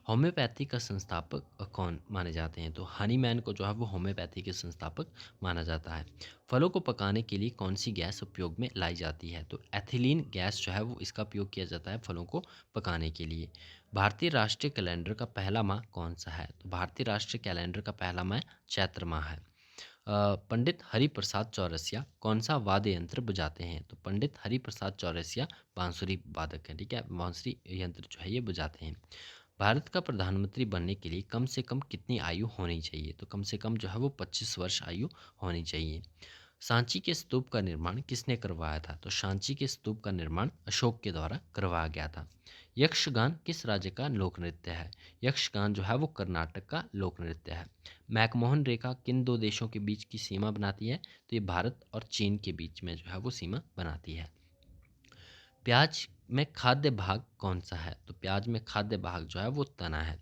होम्योपैथी का संस्थापक कौन माने जाते हैं? तो हनीमैन को जो है वो होम्योपैथी के संस्थापक माना जाता है। फलों को पकाने के लिए कौन सी गैस उपयोग में लाई जाती है? तो एथिलीन गैस जो है वो इसका उपयोग किया जाता है फलों को पकाने के लिए। भारतीय राष्ट्रीय कैलेंडर का पहला माह कौन सा है? तो भारतीय राष्ट्रीय कैलेंडर का पहला माह चैत्र माह है। पंडित हरिप्रसाद चौरसिया कौन सा वाद्य यंत्र बजाते हैं? तो पंडित हरिप्रसाद चौरसिया बांसुरी वादक है, ठीक है, बांसुरी यंत्र जो है ये बजाते हैं। भारत का प्रधानमंत्री बनने के लिए कम से कम कितनी आयु होनी चाहिए? तो कम से कम जो है वो 25 वर्ष आयु होनी चाहिए। सांची के स्तूप का निर्माण किसने करवाया था? तो सांची के स्तूप का निर्माण अशोक के द्वारा करवाया गया था। यक्षगान किस राज्य का लोक नृत्य है? यक्षगान जो है वो कर्नाटक का लोक नृत्य है। मैकमोहन रेखा किन दो देशों के बीच की सीमा बनाती है? तो ये भारत और चीन के बीच में जो है वो सीमा बनाती है। प्याज में खाद्य भाग कौन सा है? तो प्याज में खाद्य भाग जो है वो तना है।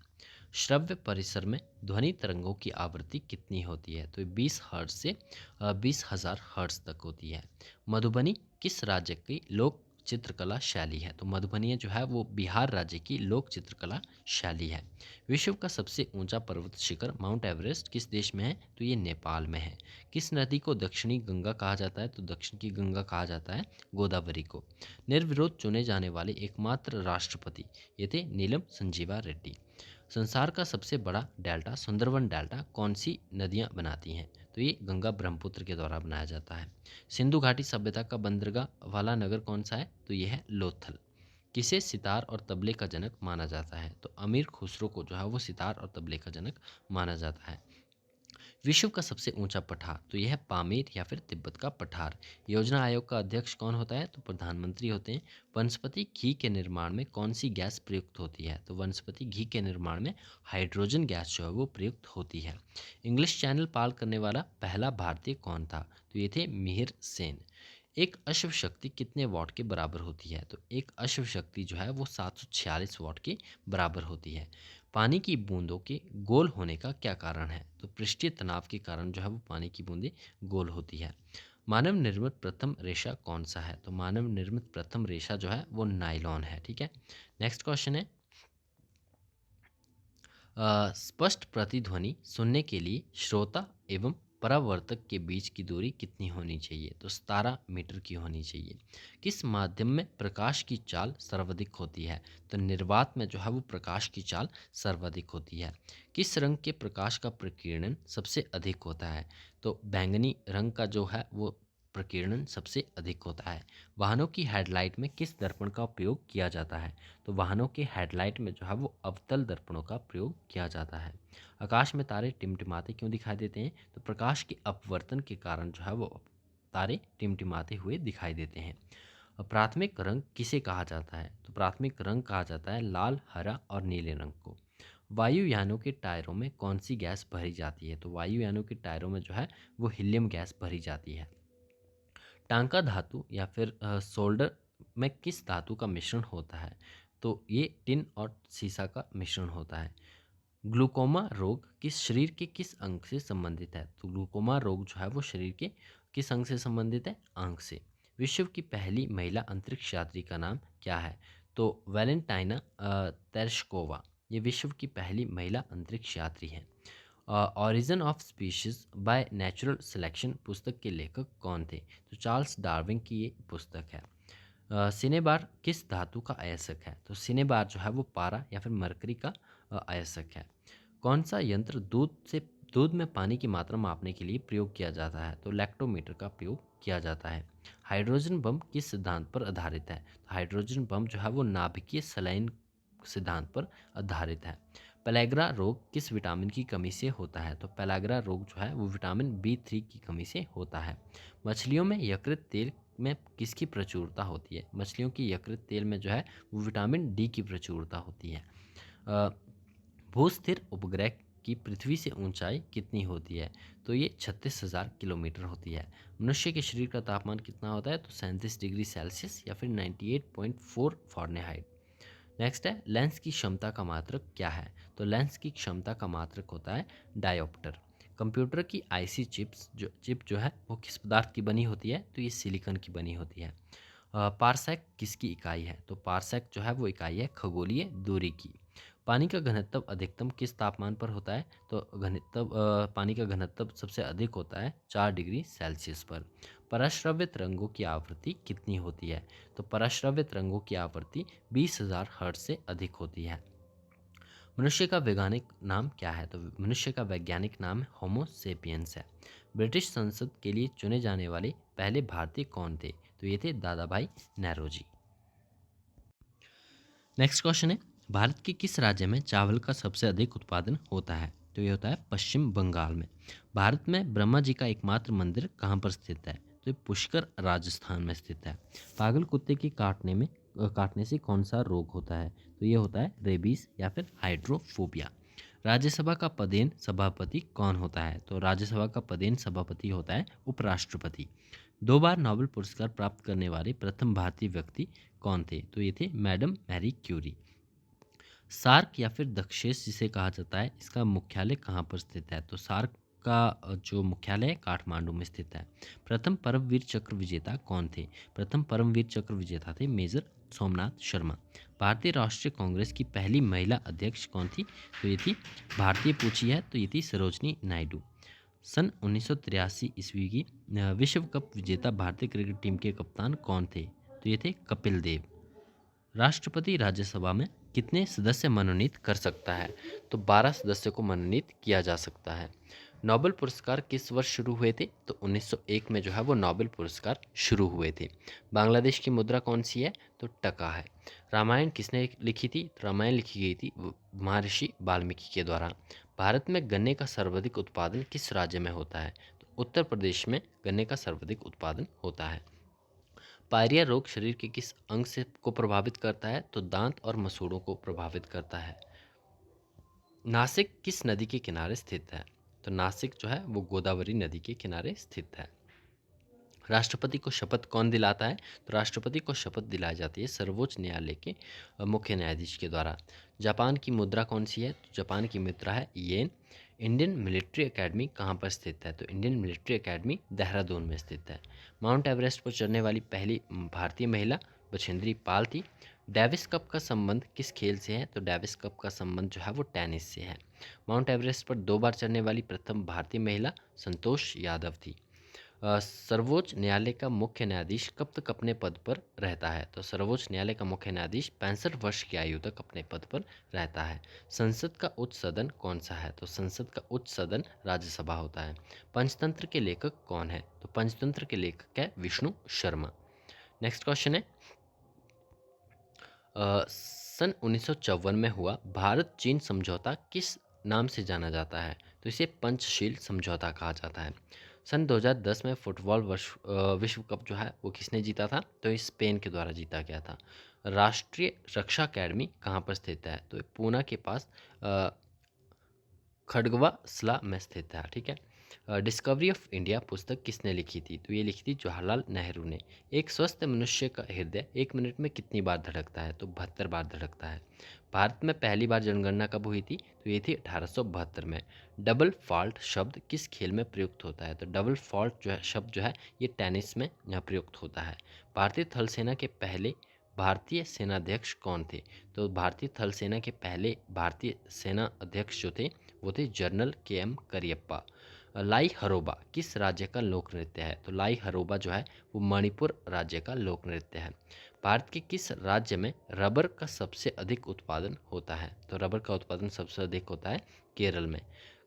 श्रव्य परिसर में ध्वनि तरंगों की आवृत्ति कितनी होती है? तो 20 हर्ट्ज से 20,000 हर्ट्ज तक होती है। मधुबनी किस राज्य की लोक चित्रकला शैली है? तो मधुबनी जो है वो बिहार राज्य की लोक चित्रकला शैली है। विश्व का सबसे ऊंचा पर्वत शिखर माउंट एवरेस्ट किस देश में है? तो ये नेपाल में है। किस नदी को दक्षिणी गंगा कहा जाता है? तो दक्षिण की गंगा कहा जाता है गोदावरी को। निर्विरोध चुने जाने वाले एकमात्र राष्ट्रपति ये थे नीलम संजीवा रेड्डी। संसार का सबसे बड़ा डेल्टा सुंदरवन डेल्टा कौन सी नदियां बनाती हैं? तो ये गंगा ब्रह्मपुत्र के द्वारा बनाया जाता है। सिंधु घाटी सभ्यता का बंदरगाह वाला नगर कौन सा है? तो ये है लोथल। किसे सितार और तबले का जनक माना जाता है? तो अमीर खुसरो को जो है वो सितार और तबले का जनक माना जाता है। विश्व का सबसे ऊंचा पठार तो यह है पामीर या फिर तिब्बत का पठार। योजना आयोग का अध्यक्ष कौन होता है? तो प्रधानमंत्री होते हैं। वनस्पति घी के निर्माण में कौन सी गैस प्रयुक्त होती है? तो वनस्पति घी के निर्माण में हाइड्रोजन गैस जो है वो प्रयुक्त होती है। इंग्लिश चैनल पाल करने वाला पहला भारतीय कौन था? तो ये थे मिहिर सेन। एक अश्व शक्ति कितने वॉट के बराबर होती है? तो एक अश्व शक्ति जो है वो 746 वॉट के बराबर होती है। पानी की बूंदों के गोल होने का क्या कारण है? तो पृष्ठीय तनाव के कारण जो है वो पानी की बूंदें गोल होती है। मानव निर्मित प्रथम रेशा कौन सा है? तो मानव निर्मित प्रथम रेशा जो है वो नायलॉन है, ठीक है। नेक्स्ट क्वेश्चन है, स्पष्ट प्रतिध्वनि सुनने के लिए श्रोता एवं परावर्तक के बीच की दूरी कितनी होनी चाहिए? तो 17 मीटर की होनी चाहिए। किस माध्यम में प्रकाश की चाल सर्वाधिक होती है? तो निर्वात में जो है वो प्रकाश की चाल सर्वाधिक होती है। किस रंग के प्रकाश का प्रकीर्णन सबसे अधिक होता है? तो बैंगनी रंग का जो है वो प्रकीर्णन सबसे अधिक होता है। वाहनों की हेडलाइट में किस दर्पण का उपयोग किया जाता है? तो वाहनों के हेडलाइट में जो है वो अवतल दर्पणों का प्रयोग किया जाता है। आकाश में तारे टिमटिमाते क्यों दिखाई देते हैं? तो प्रकाश के अपवर्तन के कारण जो है वो तारे टिमटिमाते हुए दिखाई देते हैं। प्राथमिक रंग किसे कहा जाता है? तो प्राथमिक रंग कहा जाता है लाल, हरा और नीले रंग को। वायुयानों के टायरों में कौन सी गैस भरी जाती है? तो वायुयानों के टायरों में जो है वो हीलियम गैस भरी जाती है। टांका धातु या फिर सोल्डर में किस धातु का मिश्रण होता है? तो ये टिन और सीसा का मिश्रण होता है। ग्लूकोमा रोग किस शरीर के किस अंग से संबंधित है? तो ग्लूकोमा रोग जो है वो शरीर के किस अंग से संबंधित है? आंख से। विश्व की पहली महिला अंतरिक्ष यात्री का नाम क्या है? तो वैलेंटाइना तेरेश्कोवा ये विश्व की पहली महिला अंतरिक्ष यात्री हैं। Origin of species by natural selection पुस्तक के लेखक कौन थे? तो चार्ल्स डार्विन की ये पुस्तक है। सिनेबार किस धातु का अयस्क है? तो सिनेबार जो है वो पारा या फिर मरकरी का अयस्क है। कौन सा यंत्र दूध में पानी की मात्रा मापने के लिए प्रयोग किया जाता है? तो लैक्टोमीटर का प्रयोग किया जाता है। हाइड्रोजन बम किस सिद्धांत पर आधारित है? तो हाइड्रोजन बम जो है वो नाभिकीय सलाइन सिद्धांत पर आधारित है। पेलाग्रा रोग किस विटामिन की कमी से होता है? तो पेलाग्रा रोग जो है वो विटामिन B3 की कमी से होता है। मछलियों में यकृत तेल में किसकी प्रचुरता होती है? मछलियों की यकृत तेल में जो है वो विटामिन D की प्रचुरता होती है। अ, भूस्थिर उपग्रह की पृथ्वी से ऊंचाई कितनी होती है? तो ये 36,000 किलोमीटर होती है। मनुष्य के शरीर का तापमान कितना होता है? तो 37 डिग्री सेल्सियस या फिर 98.4 फ़ारेनहाइट। नेक्स्ट है लेंस की क्षमता का मात्रक क्या है? तो लेंस की क्षमता का मात्रक होता है डायोप्टर। कंप्यूटर की आईसी चिप जो है वो किस पदार्थ की बनी होती है? तो ये सिलिकॉन की बनी होती है। पारसेक किसकी इकाई है? तो पारसेक जो है वो इकाई है खगोलीय दूरी की। पानी का घनत्व अधिकतम किस तापमान पर होता है? तो पानी का घनत्व सबसे अधिक होता है 4 डिग्री सेल्सियस पर। पराश्रव्य रंगों की आवृत्ति कितनी होती है? तो पराश्रव्य रंगों की आवृत्ति 20,000 हर्ट्ज से अधिक होती है। मनुष्य का वैज्ञानिक नाम क्या है? तो मनुष्य का वैज्ञानिक नाम होमो सेपियंस है। ब्रिटिश संसद के लिए चुने जाने वाले पहले भारतीय कौन थे? तो ये थे दादा भाई नेहरूजी। नेक्स्ट क्वेश्चन है भारत के किस राज्य में चावल का सबसे अधिक उत्पादन होता है? तो ये होता है पश्चिम बंगाल में। भारत में ब्रह्मा जी का एकमात्र मंदिर कहाँ पर स्थित है? तो ये पुष्कर राजस्थान में स्थित है। पागल कुत्ते के काटने से कौन सा रोग होता है? तो ये होता है रेबीज या फिर हाइड्रोफोबिया। राज्यसभा का पदेन सभापति कौन होता है? तो राज्यसभा का पदेन सभापति होता है उपराष्ट्रपति। 2 बार नोबेल पुरस्कार प्राप्त करने वाले प्रथम भारतीय व्यक्ति कौन थे? तो ये थे मैडम मैरी क्यूरी। सार्क या फिर दक्षेस जिसे कहा जाता है इसका मुख्यालय कहाँ पर स्थित है? तो सार्क का जो मुख्यालय है काठमांडू में स्थित है। प्रथम परमवीर चक्र विजेता कौन थे? प्रथम परमवीर चक्र विजेता थे मेजर सोमनाथ शर्मा। भारतीय राष्ट्रीय कांग्रेस की पहली महिला अध्यक्ष कौन थी? तो ये थी भारतीय पूछी है तो ये थी सरोजनी नायडू। सन 1983 ईस्वी की विश्व कप विजेता भारतीय क्रिकेट टीम के कप्तान कौन थे? तो ये थे कपिल देव। राष्ट्रपति राज्यसभा में कितने सदस्य मनोनीत कर सकता है? तो 12 सदस्यों को मनोनीत किया जा सकता है। नोबेल पुरस्कार किस वर्ष शुरू हुए थे? तो 1901 में जो है वो नोबेल पुरस्कार शुरू हुए थे। बांग्लादेश की मुद्रा कौन सी है? तो टका है। रामायण किसने लिखी थी? तो रामायण लिखी गई थी महर्षि वाल्मीकि के द्वारा। भारत में गन्ने का सर्वाधिक उत्पादन किस राज्य में होता है? तो उत्तर प्रदेश में गन्ने का सर्वाधिक उत्पादन होता है। पायरिया रोग शरीर के किस अंग से को प्रभावित करता है? तो दांत और मसूड़ों को प्रभावित करता है। नासिक किस नदी के किनारे स्थित है? तो नासिक जो है वो गोदावरी नदी के किनारे स्थित है। राष्ट्रपति को शपथ कौन दिलाता है? तो राष्ट्रपति को शपथ दिलाई जाती है सर्वोच्च न्यायालय के मुख्य न्यायाधीश के द्वारा। जापान की मुद्रा कौन सी है? तो जापान की मुद्रा है येन। इंडियन मिलिट्री एकेडमी कहाँ पर स्थित है? तो इंडियन मिलिट्री एकेडमी देहरादून में स्थित है। माउंट एवरेस्ट पर चढ़ने वाली पहली भारतीय महिला बछेंद्री पाल थी। डेविस कप का संबंध किस खेल से है? तो डेविस कप का संबंध जो है वो टेनिस से है। माउंट एवरेस्ट पर 2 बार चढ़ने वाली प्रथम भारतीय महिला संतोष यादव थी। सर्वोच्च न्यायालय का मुख्य न्यायाधीश कब तक अपने पद पर रहता है? तो सर्वोच्च न्यायालय का मुख्य न्यायाधीश 65 वर्ष की आयु तक अपने पद पर रहता है। संसद का उच्च सदन कौन सा है? तो संसद का उच्च सदन राज्यसभा होता है। पंचतंत्र के लेखक कौन है? तो पंचतंत्र के लेखक है विष्णु शर्मा। नेक्स्ट क्वेश्चन है सन 1954 में हुआ भारत चीन समझौता किस नाम से जाना जाता है? तो इसे पंचशील समझौता कहा जाता है। सन 2010 में फुटबॉल विश्व कप जो है वो किसने जीता था? तो ये स्पेन के द्वारा जीता गया था। राष्ट्रीय रक्षा अकेडमी कहाँ पर स्थित है? तो ये पूना के पास खड़गवासला में स्थित है। ठीक है। डिस्कवरी ऑफ इंडिया पुस्तक किसने लिखी थी? तो ये लिखी थी जवाहरलाल नेहरू ने। एक स्वस्थ मनुष्य का हृदय 1 मिनट में कितनी बार धड़कता है? तो 72 बार धड़कता है। भारत में पहली बार जनगणना कब हुई थी? तो ये थी 1872 में। डबल फॉल्ट शब्द किस खेल में प्रयुक्त होता है? तो डबल फॉल्ट जो है शब्द जो है ये टेनिस में प्रयुक्त होता है। भारतीय थल सेना के पहले भारतीय सेनाध्यक्ष कौन थे? तो भारतीय थल सेना के पहले भारतीय सेना अध्यक्ष जो थे वो थे जनरल KM करियप्पा। लाई हरोबा किस राज्य का लोक नृत्य है? तो लाई हरोबा जो है वो मणिपुर राज्य का लोक नृत्य है। भारत के किस राज्य में रबर का सबसे अधिक उत्पादन होता है? तो रबर का उत्पादन सबसे अधिक होता है केरल में।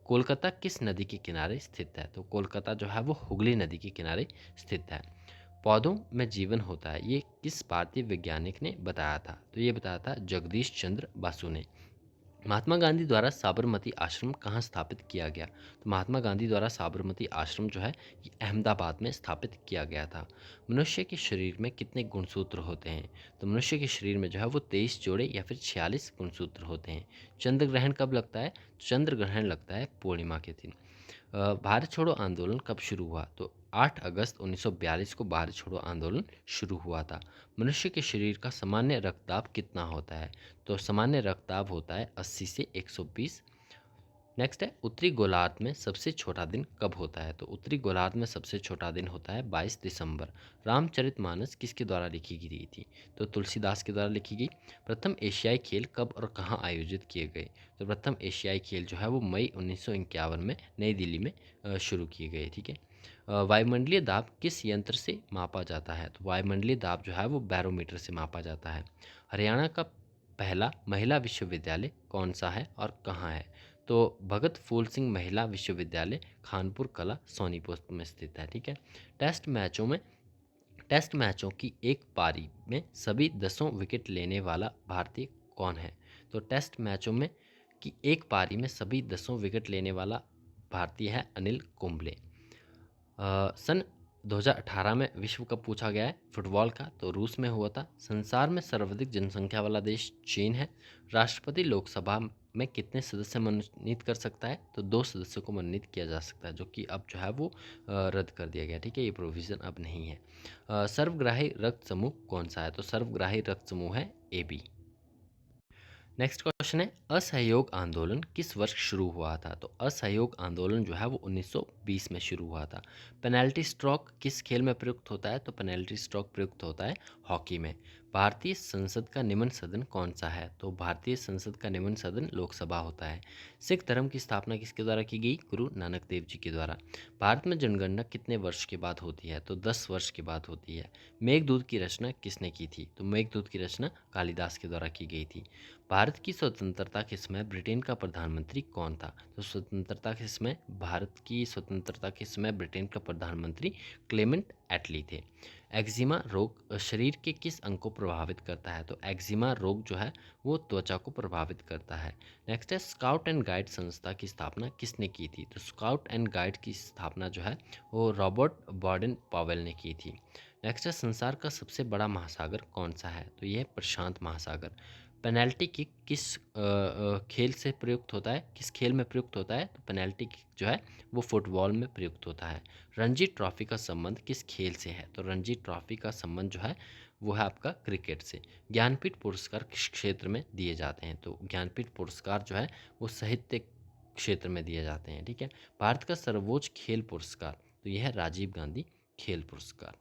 कोलकाता किस नदी के किनारे स्थित है? तो कोलकाता जो है वो हुगली नदी के किनारे स्थित है। पौधों में जीवन होता है ये किस भारतीय वैज्ञानिक ने बताया था? तो ये बताया था जगदीश चंद्र बासु ने। महात्मा गांधी द्वारा साबरमती आश्रम कहाँ स्थापित किया गया? तो महात्मा गांधी द्वारा साबरमती आश्रम जो है ये अहमदाबाद में स्थापित किया गया था। मनुष्य के शरीर में कितने गुणसूत्र होते हैं? तो मनुष्य के शरीर में जो है वो 23 जोड़े या फिर 46 गुणसूत्र होते हैं। चंद्र ग्रहण कब लगता है? चंद्र ग्रहण लगता है पूर्णिमा के दिन। भारत छोड़ो आंदोलन कब शुरू हुआ? तो 8 अगस्त 1942 को भारत छोड़ो आंदोलन शुरू हुआ था। मनुष्य के शरीर का सामान्य रक्तदाब कितना होता है? तो सामान्य रक्तदाब होता है 80 से 120। नेक्स्ट है उत्तरी गोलार्ध में सबसे छोटा दिन कब होता है? तो उत्तरी गोलार्ध में सबसे छोटा दिन होता है 22 दिसंबर। रामचरितमानस किसके द्वारा लिखी गई थी? तो तुलसीदास के द्वारा लिखी गई। प्रथम एशियाई खेल कब और कहाँ आयोजित किए गए? तो प्रथम एशियाई खेल जो है वो मई 1951 में नई दिल्ली में शुरू किए गए। ठीक है। वायुमंडलीय दाब किस यंत्र से मापा जाता है? तो वायुमंडलीय दाब जो है वो बैरोमीटर से मापा जाता है। हरियाणा का पहला महिला विश्वविद्यालय कौन सा है और कहाँ है? तो भगत फूल सिंह महिला विश्वविद्यालय खानपुर कला सोनीपत में स्थित है। ठीक है। टेस्ट मैचों में टेस्ट मैचों की एक पारी में सभी 10 विकेट लेने वाला भारतीय कौन है? तो टेस्ट मैचों में की एक पारी में सभी 10 विकेट लेने वाला भारतीय है अनिल कुंबले। सन 2018 में विश्व कप पूछा गया है फुटबॉल का, तो रूस में हुआ था। संसार में सर्वाधिक जनसंख्या वाला देश चीन है। राष्ट्रपति लोकसभा में कितने सदस्य मनोनीत कर सकता है? तो 2 सदस्यों को मनोनीत किया जा सकता है, जो कि अब जो है वो रद्द कर दिया गया। ठीक है, ये प्रोविज़न अब नहीं है। सर्वग्राही रक्त समूह कौन सा है? तो सर्वग्राही रक्त समूह है AB। नेक्स्ट क्वेश्चन है असहयोग आंदोलन किस वर्ष शुरू हुआ था? तो असहयोग आंदोलन जो है वो 1920 में शुरू हुआ था। पेनल्टी स्ट्रोक किस खेल में प्रयुक्त होता है? तो पेनल्टी स्ट्रोक प्रयुक्त होता है हॉकी में। भारतीय संसद का निम्न सदन कौन सा है? तो भारतीय संसद का निम्न सदन लोकसभा होता है। सिख धर्म की स्थापना किसके द्वारा की गई? गुरु नानक देव जी के द्वारा। भारत में जनगणना कितने वर्ष के बाद होती है? तो 10 वर्ष के बाद होती है। मेघदूत की रचना किसने की थी? तो मेघदूत की रचना कालिदास के द्वारा की गई थी। भारत की स्वतंत्रता के समय ब्रिटेन का प्रधानमंत्री कौन था? तो स्वतंत्रता के समय भारत की स्वतंत्रता के समय ब्रिटेन का प्रधानमंत्री क्लेमेंट एटली थे। एक्जिमा रोग शरीर के किस अंग को प्रभावित करता है? तो एक्जिमा रोग जो है वो त्वचा को प्रभावित करता है। नेक्स्ट है स्काउट एंड गाइड संस्था की स्थापना किसने की थी? तो स्काउट एंड गाइड की स्थापना जो है वो रॉबर्ट बॉर्डन पावेल ने की थी। नेक्स्ट है संसार का सबसे बड़ा महासागर कौन सा है? तो यह है प्रशांत महासागर। पेनल्टी किक किस खेल से प्रयुक्त होता है? किस खेल में प्रयुक्त होता है? तो पेनल्टी किक जो है वो फुटबॉल में प्रयुक्त होता है। रणजी ट्रॉफी का संबंध किस खेल से है? तो रणजी ट्रॉफी का संबंध जो है वो है आपका क्रिकेट से। ज्ञानपीठ पुरस्कार किस क्षेत्र में दिए जाते हैं? तो ज्ञानपीठ पुरस्कार जो है वो साहित्य क्षेत्र में दिए जाते हैं। ठीक है। भारत का सर्वोच्च खेल पुरस्कार तो यह है राजीव गांधी खेल पुरस्कार।